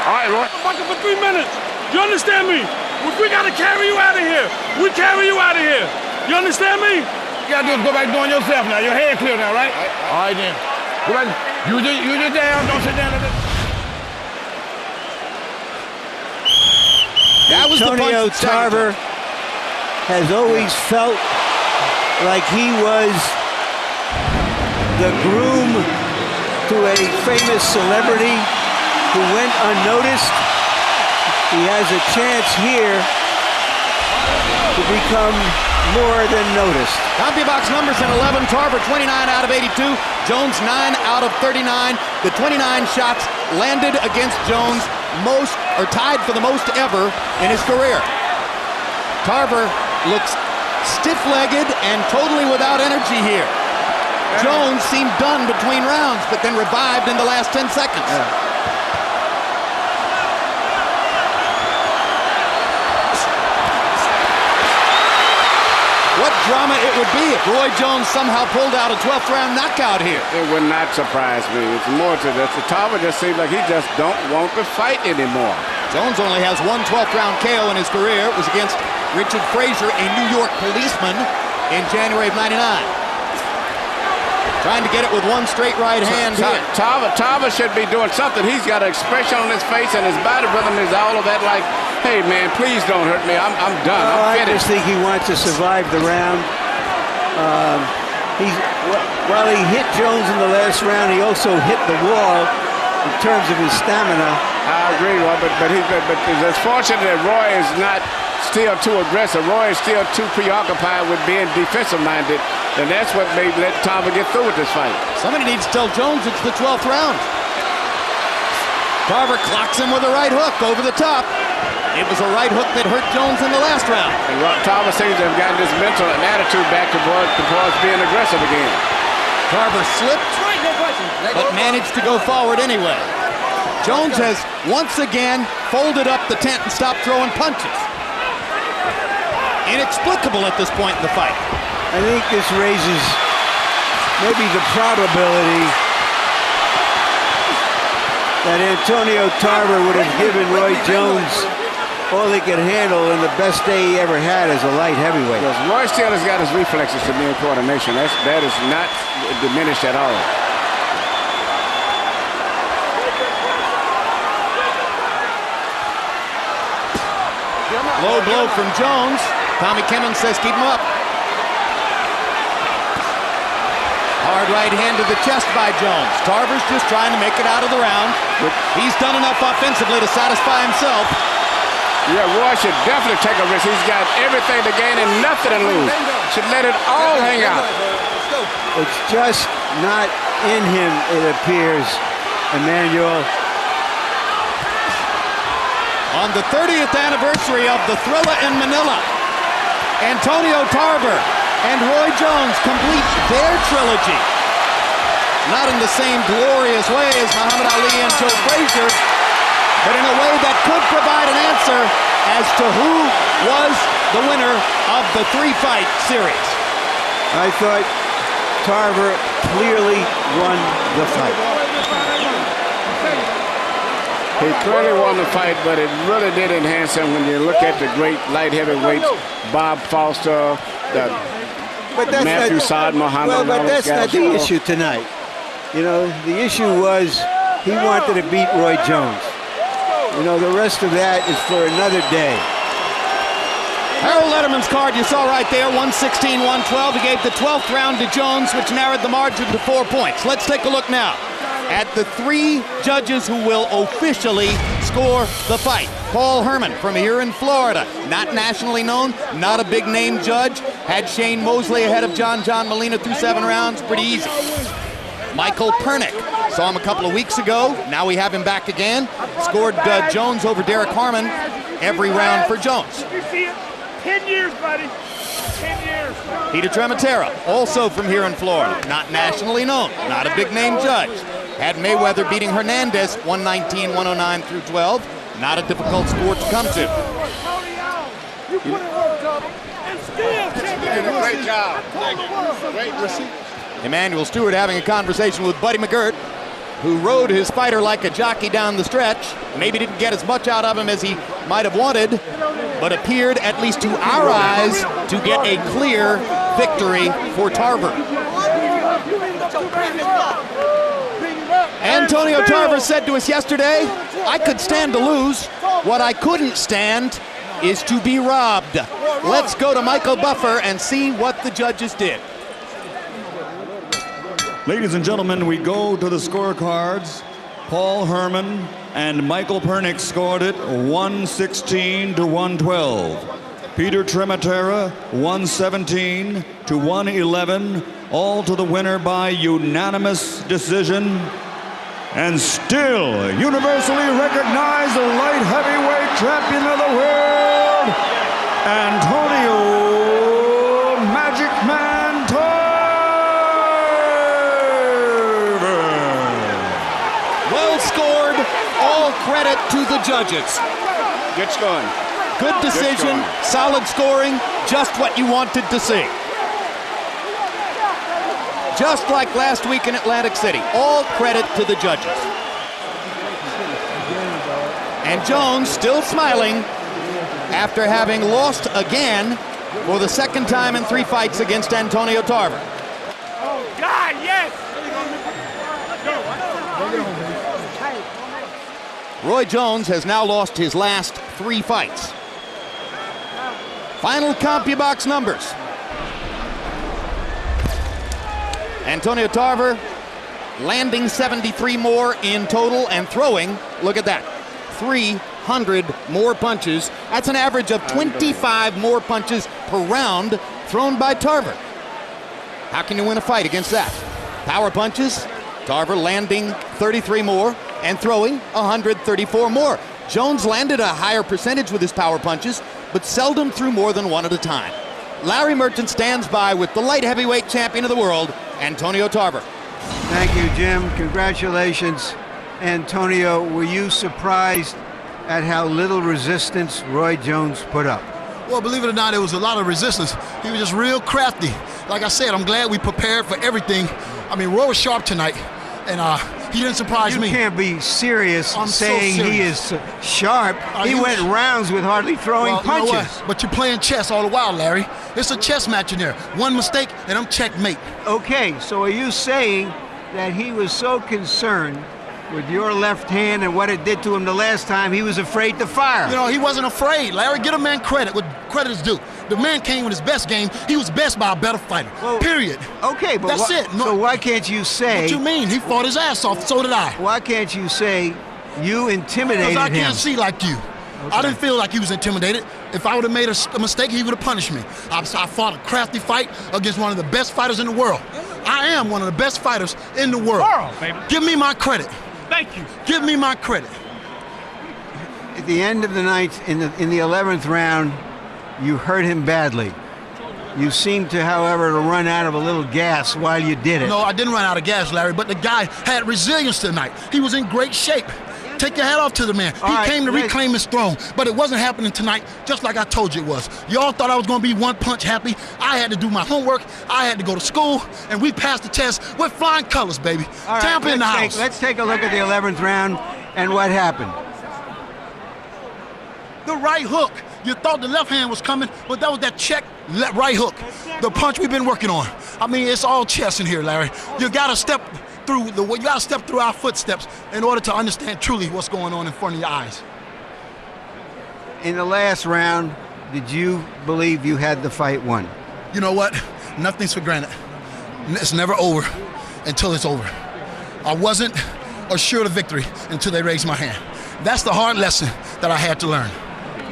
All right, Roy. I'm bucking for 3 minutes. You understand me? If we gotta carry you out of here, we carry you out of here. You understand me? You gotta do is go back doing yourself now. Your head clear now, right? All right then. Go back. You just down. Don't sit down. That was Antonio Tarver has always felt like he was the groom to a famous celebrity who went unnoticed. He has a chance here to become more than noticed. CompuBox numbers in 11. Tarver 29 out of 82. Jones 9 out of 39. The 29 shots landed against Jones, most or tied for the most ever in his career. Tarver looks stiff-legged and totally without energy here. Jones seemed done between rounds, but then revived in the last 10 seconds. What drama it would be if Roy Jones somehow pulled out a 12th round knockout here. It would not surprise me. It's more to this. Tarver just seems like he just don't want to fight anymore. Jones only has one 12th round KO in his career. It was against Richard Frazier, a New York policeman, in January of '99. Trying to get it with one straight right hand here. Tarver should be doing something. He's got an expression on his face, and his body rhythm is all of that like, hey, man, please don't hurt me. I'm done. I'm I finished. just think he wants to survive the round. While he hit Jones in the last round, he also hit the wall in terms of his stamina. I agree, Roy, but it's fortunate that Roy is not still too aggressive. Roy is still too preoccupied with being defensive-minded, and that's what may let Tarver get through with this fight. Somebody needs to tell Jones it's the 12th round. Tarver clocks him with a right hook over the top. It was a right hook that hurt Jones in the last round. And Tarver seems to have gotten his mental and attitude back towards being aggressive again. Tarver slipped, but managed to go forward anyway. Jones has once again folded up the tent and stopped throwing punches. Inexplicable at this point in the fight. I think this raises maybe the probability that Antonio Tarver would have given Roy Jones all he could handle in the best day he ever had as a light heavyweight. Because Roy still has got his reflexes to be in coordination. That is not diminished at all. Low blow from Jones. Tommy Kimmons says keep him up. Hard right hand to the chest by Jones. Tarver's just trying to make it out of the round. He's done enough offensively to satisfy himself. Yeah, Roy should definitely take a risk. He's got everything to gain and nothing to lose. Should let it all hang out. It's just not in him, it appears, Emmanuel. On the 30th anniversary of the Thriller in Manila, Antoniio Tarver and Roy Jones complete their trilogy. Not in the same glorious way as Muhammad Ali and Joe Frazier, but in a way that could provide an answer as to who was the winner of the three-fight series. I thought Tarver clearly won the fight. He clearly won the fight, but it really did enhance him when you look at the great light heavyweights, Bob Foster, Matthew Saad, Muhammad. Well, but that's not the issue tonight. You know, the issue was he wanted to beat Roy Jones. You know, the rest of that is for another day. Harold Letterman's card you saw right there, 116-112. He gave the 12th round to Jones, which narrowed the margin to 4 points. Let's take a look now at the three judges who will officially score the fight. Paul Herman from here in Florida, not nationally known, not a big name judge, had Shane Mosley ahead of John Molina through 7 rounds, pretty easy. Michael Pernick, saw him a couple of weeks ago, now we have him back again, scored Jones over Derek Harmon every round for Jones. 10 years, buddy. 10 years. Peter Trematera, also from here in Florida, not nationally known, not a big name judge. Had Mayweather beating Hernandez 119-109 through 12. Not a difficult score to come to. Great job. Great receipt. Emmanuel Stewart having a conversation with Buddy McGirt, who rode his fighter like a jockey down the stretch. Maybe didn't get as much out of him as he might have wanted, but appeared, at least to our eyes, to get a clear victory for Tarver. Antoniio Tarver said to us yesterday, I could stand to lose. What I couldn't stand is to be robbed. Let's go to Michael Buffer and see what the judges did. Ladies and gentlemen, we go to the scorecards. Paul Herman and Michael Pernick scored it 116-112. Peter Trematera 117-111, all to the winner by unanimous decision. And still universally recognized the light heavyweight champion of the world, Antoniio Magic Man Tarver. Well scored, all credit to the judges. Good scoring. Good decision, solid scoring, just what you wanted to see. Just like last week in Atlantic City, all credit to the judges. And Jones still smiling after having lost again for the second time in 3 fights against Antoniio Tarver. Oh, God, yes! Roy Jones has now lost his last 3 fights. Final CompuBox numbers. Antoniio Tarver landing 73 more in total and throwing, look at that, 300 more punches. That's an average of 25 more punches per round thrown by Tarver. How can you win a fight against that? Power punches, Tarver landing 33 more and throwing 134 more. Jones landed a higher percentage with his power punches, but seldom threw more than one at a time. Larry Merchant stands by with the light heavyweight champion of the world, Antoniio Tarver. Thank you, Jim. Congratulations. Antonio, were you surprised at how little resistance Roy Jones put up? Well, believe it or not, there was a lot of resistance. He was just real crafty. Like I said, I'm glad we prepared for everything. I mean, Roy was sharp tonight, and he didn't surprise me. You can't be serious saying so he is sharp. He went rounds with hardly throwing punches. You know what? But you're playing chess all the while, Larry. It's a chess match in there. One mistake, and I'm checkmate. Okay, so are you saying that he was so concerned With your left hand and what it did to him the last time, he was afraid to fire. You know, he wasn't afraid. Larry, get a man credit. What credit is due. The man came with his best game. He was best by a better fighter. Well, period. Okay, but that's it. No, so why can't you say? What you mean? He fought his ass off. So did I. Why can't you say you intimidated him? Because I can't see like you. Okay. I didn't feel like he was intimidated. If I would have made a mistake, he would have punished me. I fought a crafty fight against one of the best fighters in the world. I am one of the best fighters in the world. Baby. Give me my credit. Thank you. Give me my credit. At the end of the night, in the 11th round, you hurt him badly. You seemed to, however, to run out of a little gas while you did it. No, I didn't run out of gas, Larry, but the guy had resilience tonight. He was in great shape. Take your hat off to the man. He came to reclaim his throne, but it wasn't happening tonight, just like I told you it was. Y'all thought I was going to be one punch happy. I had to do my homework. I had to go to school, and we passed the test with flying colors, baby. Tampa in the house. Let's take a look at the 11th round and what happened. The right hook. You thought the left hand was coming, but that was that check right hook. The punch we've been working on. I mean, it's all chess in here, Larry. You got to step through our footsteps in order to understand truly what's going on in front of your eyes. In the last round, did you believe you had the fight won? You know what? Nothing's for granted. It's never over until it's over. I wasn't assured of victory until they raised my hand. That's the hard lesson that I had to learn.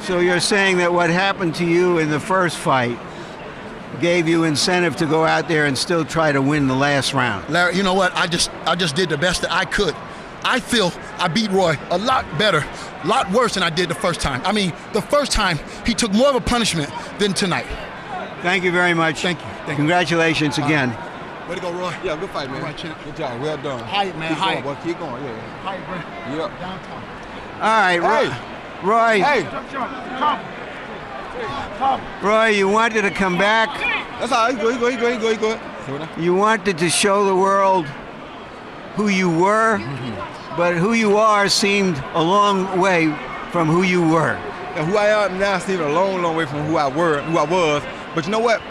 So you're saying that what happened to you in the first fight gave you incentive to go out there and still try to win the last round? Larry, you know what? I just did the best that I could. I feel I beat Roy a lot better, a lot worse than I did the first time. I mean, the first time he took more of a punishment than tonight. Thank you very much. Thank you. Congratulations again. Way to go, Roy. Yeah, good fight, man. Right, champ. Good job. Well done. Hi, man. Keep going, boy. Keep going. Yeah. Hi, bro. Yep. Downtown. All right, Roy. Hey. Roy, you wanted to come back. That's all right. He's good. You wanted to show the world who you were, but who you are seemed a long way from who you were. And who I am now seems a long, long way from who I was. But you know what?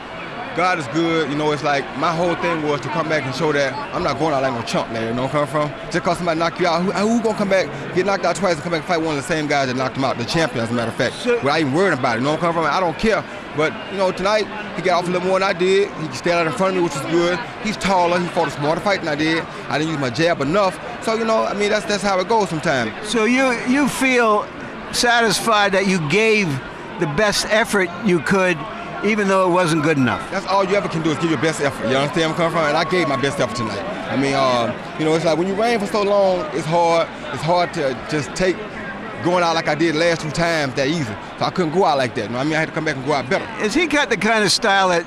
God is good. You know, it's like my whole thing was to come back and show that I'm not going out like no chump, man. You know where I'm coming from? Just because somebody knock you out, who gonna come back, get knocked out twice and come back and fight one of the same guys that knocked him out, the champion, as a matter of fact. Without even worrying about it. You know where I'm coming from? I don't care. But, you know, tonight, he got off a little more than I did. He stayed out in front of me, which was good. He's taller. He fought a smarter fight than I did. I didn't use my jab enough. So, you know, I mean, that's how it goes sometimes. So you feel satisfied that you gave the best effort you could, even though it wasn't good enough? That's all you ever can do is give your best effort. You understand where I'm coming from? And I gave my best effort tonight. I mean, you know, it's like when you reign for so long, it's hard. It's hard to just take going out like I did the last 2 times that easy. So I couldn't go out like that. You know what I mean? I had to come back and go out better. Is he got the kind of style that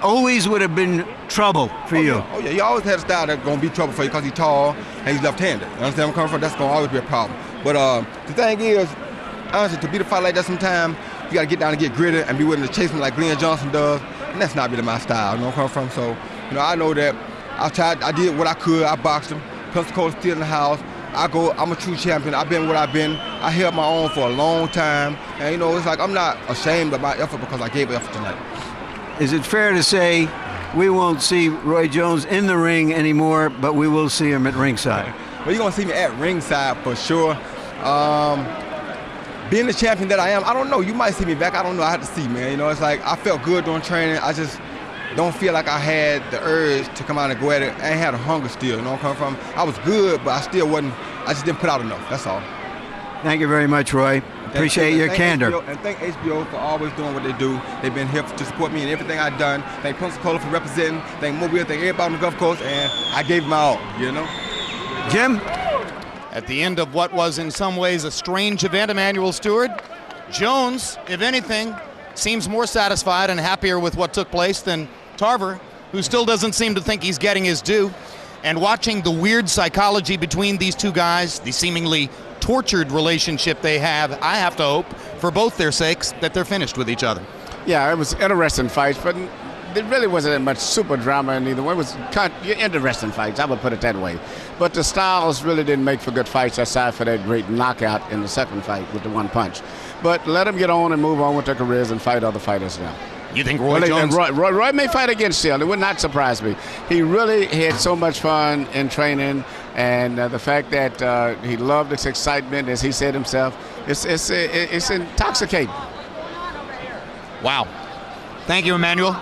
always would have been trouble for you? Yeah. Oh, yeah. He always had a style that's going to be trouble for you because he's tall and he's left-handed. You understand where I'm coming from? That's going to always be a problem. But the thing is, honestly, to beat a fight like that sometimes, you got to get down and get gritty and be willing to chase him like Glenn Johnson does. And that's not really my style. You know where I'm coming from? So, you know, I know that I did what I could. I boxed him. Pensacola's still in the house. I'm a true champion. I've been what I've been. I held my own for a long time. And, you know, it's like I'm not ashamed of my effort because I gave effort tonight. Is it fair to say we won't see Roy Jones in the ring anymore, but we will see him at ringside? Well, you're going to see me at ringside for sure. Being the champion that I am, I don't know. You might see me back. I don't know. I have to see, man. You know, it's like I felt good during training. I just don't feel like I had the urge to come out and go at it. I ain't had a hunger still, you know where I'm coming from? I was good, but I just didn't put out enough, that's all. Thank you very much, Roy. Appreciate your candor. And thank HBO for always doing what they do. They've been here to support me in everything I've done. Thank Pensacola for representing. Thank Mobile, thank everybody on the Gulf Coast, and I gave them all, you know? Jim? At the end of what was in some ways a strange event, Emmanuel Stewart, Jones, if anything, seems more satisfied and happier with what took place than Tarver, who still doesn't seem to think he's getting his due. And watching the weird psychology between these two guys, the seemingly tortured relationship they have, I have to hope, for both their sakes, that they're finished with each other. Yeah, it was interesting fights, but there really wasn't much super drama in either one. It was kind of interesting fights, I would put it that way. But the styles really didn't make for good fights, aside for that great knockout in the second fight with the one punch. But let them get on and move on with their careers and fight other fighters now. You think Roy Jones? Roy may fight against Steele. It would not surprise me. He really had so much fun in training, and the fact that he loved its excitement, as he said himself, it's intoxicating. Wow. Thank you, Emmanuel.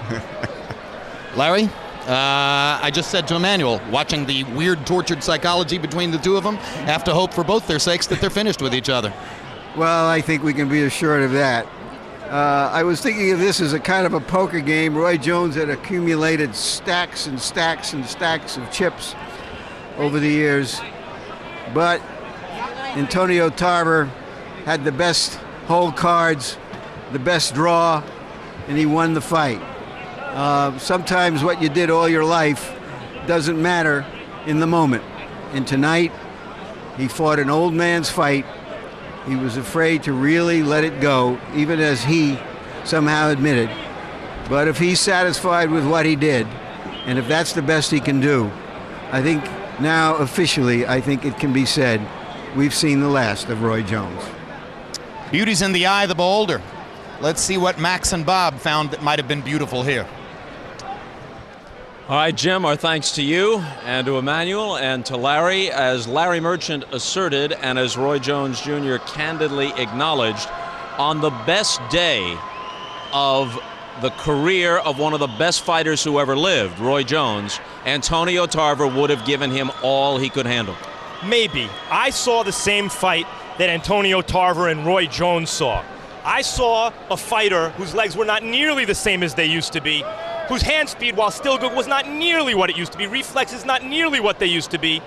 Larry? I just said to Emmanuel, watching the weird, tortured psychology between the two of them, have to hope for both their sakes that they're finished with each other. Well, I think we can be assured of that. I was thinking of this as a kind of a poker game. Roy Jones had accumulated stacks and stacks and stacks of chips over the years, but Antoniio Tarver had the best hole cards, the best draw, and he won the fight. Sometimes what you did all your life doesn't matter in the moment. And tonight, he fought an old man's fight. He was afraid to really let it go, even as he somehow admitted. But if he's satisfied with what he did, and if that's the best he can do, I think now officially, I think it can be said, we've seen the last of Roy Jones. Beauty's in the eye of the beholder. Let's see what Max and Bob found that might have been beautiful here. All right, Jim, our thanks to you and to Emmanuel and to Larry. As Larry Merchant asserted and as Roy Jones Jr. candidly acknowledged, on the best day of the career of one of the best fighters who ever lived, Roy Jones, Antoniio Tarver would have given him all he could handle. Maybe. I saw the same fight that Antoniio Tarver and Roy Jones saw. I saw a fighter whose legs were not nearly the same as they used to be, whose hand speed, while still good, was not nearly what it used to be. Reflexes not nearly what they used to be.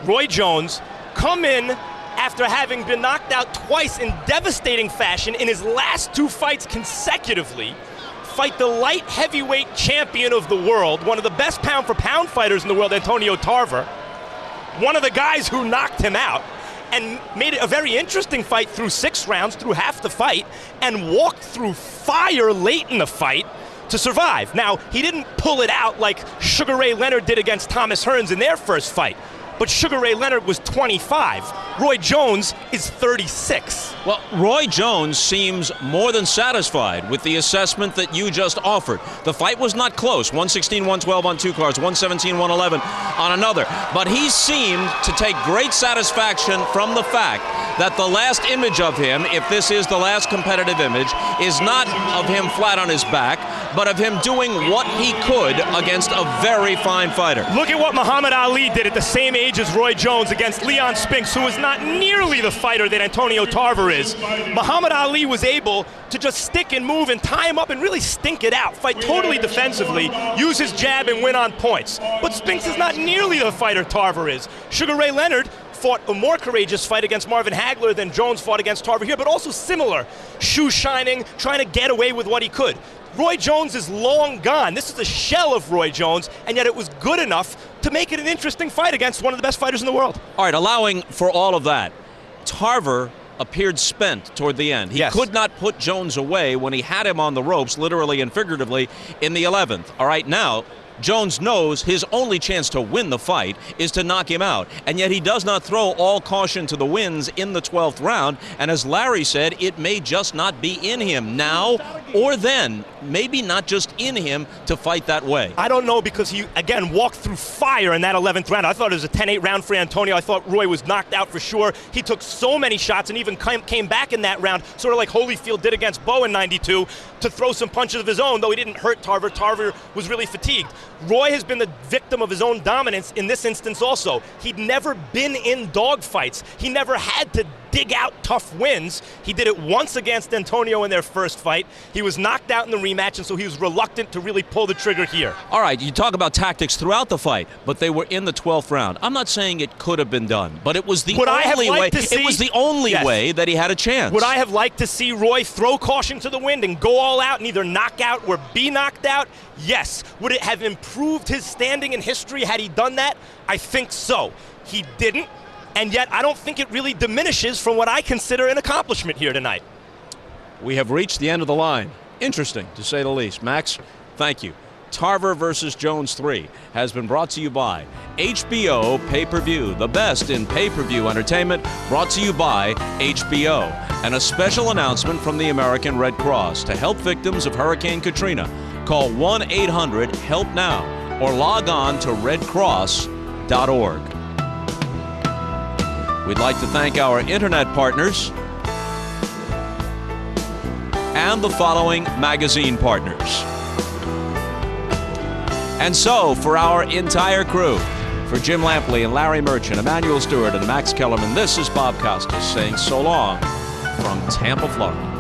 Roy Jones come in after having been knocked out twice in devastating fashion in his last two fights consecutively, fight the light heavyweight champion of the world, one of the best pound-for-pound fighters in the world, Antoniio Tarver, one of the guys who knocked him out, and made it a very interesting fight through 6 rounds, through half the fight, and walked through fire late in the fight to survive. Now, he didn't pull it out like Sugar Ray Leonard did against Thomas Hearns in their first fight, but Sugar Ray Leonard was 25. Roy Jones is 36. Well, Roy Jones seems more than satisfied with the assessment that you just offered. The fight was not close, 116-112 on 2 cards, 117-111 on another. But he seemed to take great satisfaction from the fact that the last image of him, if this is the last competitive image, is not of him flat on his back, but of him doing what he could against a very fine fighter. Look at what Muhammad Ali did at the same age as Roy Jones against Leon Spinks, who is not nearly the fighter that Antoniio Tarver is. Muhammad Ali was able to just stick and move and tie him up and really stink it out, fight totally defensively, use his jab and win on points. But Spinks is not nearly the fighter Tarver is. Sugar Ray Leonard fought a more courageous fight against Marvin Hagler than Jones fought against Tarver here, but also similar. Shoe shining, trying to get away with what he could. Roy Jones is long gone. This is a shell of Roy Jones, and yet it was good enough to make it an interesting fight against one of the best fighters in the world. All right, allowing for all of that, Tarver appeared spent toward the end. He could not put Jones away when he had him on the ropes, literally and figuratively, in the 11th. All right, now, Jones knows his only chance to win the fight is to knock him out, and yet he does not throw all caution to the winds in the 12th round, and as Larry said, it may just not be in him now or then, maybe not just in him to fight that way. I don't know, because he, again, walked through fire in that 11th round. I thought it was a 10-8 round for Antoniio. I thought Roy was knocked out for sure. He took so many shots and even came back in that round, sort of like Holyfield did against Bowe in 92, to throw some punches of his own, though he didn't hurt Tarver. Tarver was really fatigued. Roy has been the victim of his own dominance in this instance also. He'd never been in dogfights. He never had to dig out tough wins. He did it once against Antoniio in their first fight. He was knocked out in the rematch, and so he was reluctant to really pull the trigger here. All right, you talk about tactics throughout the fight, but they were in the 12th round. I'm not saying it could have been done, but it was the only way. It was the only way that he had a chance. Would I have liked to see Roy throw caution to the wind and go all out and either knock out or be knocked out? Yes. Would it have improved his standing in history had he done that? I think so. He didn't. And yet, I don't think it really diminishes from what I consider an accomplishment here tonight. We have reached the end of the line. Interesting, to say the least. Max, thank you. Tarver versus Jones 3 has been brought to you by HBO Pay-Per-View, the best in pay-per-view entertainment, brought to you by HBO. And a special announcement from the American Red Cross to help victims of Hurricane Katrina. Call 1-800-HELP-NOW or log on to redcross.org. We'd like to thank our internet partners and the following magazine partners. And so, for our entire crew, for Jim Lampley and Larry Merchant, Emmanuel Stewart and Max Kellerman, this is Bob Costas saying so long from Tampa, Florida.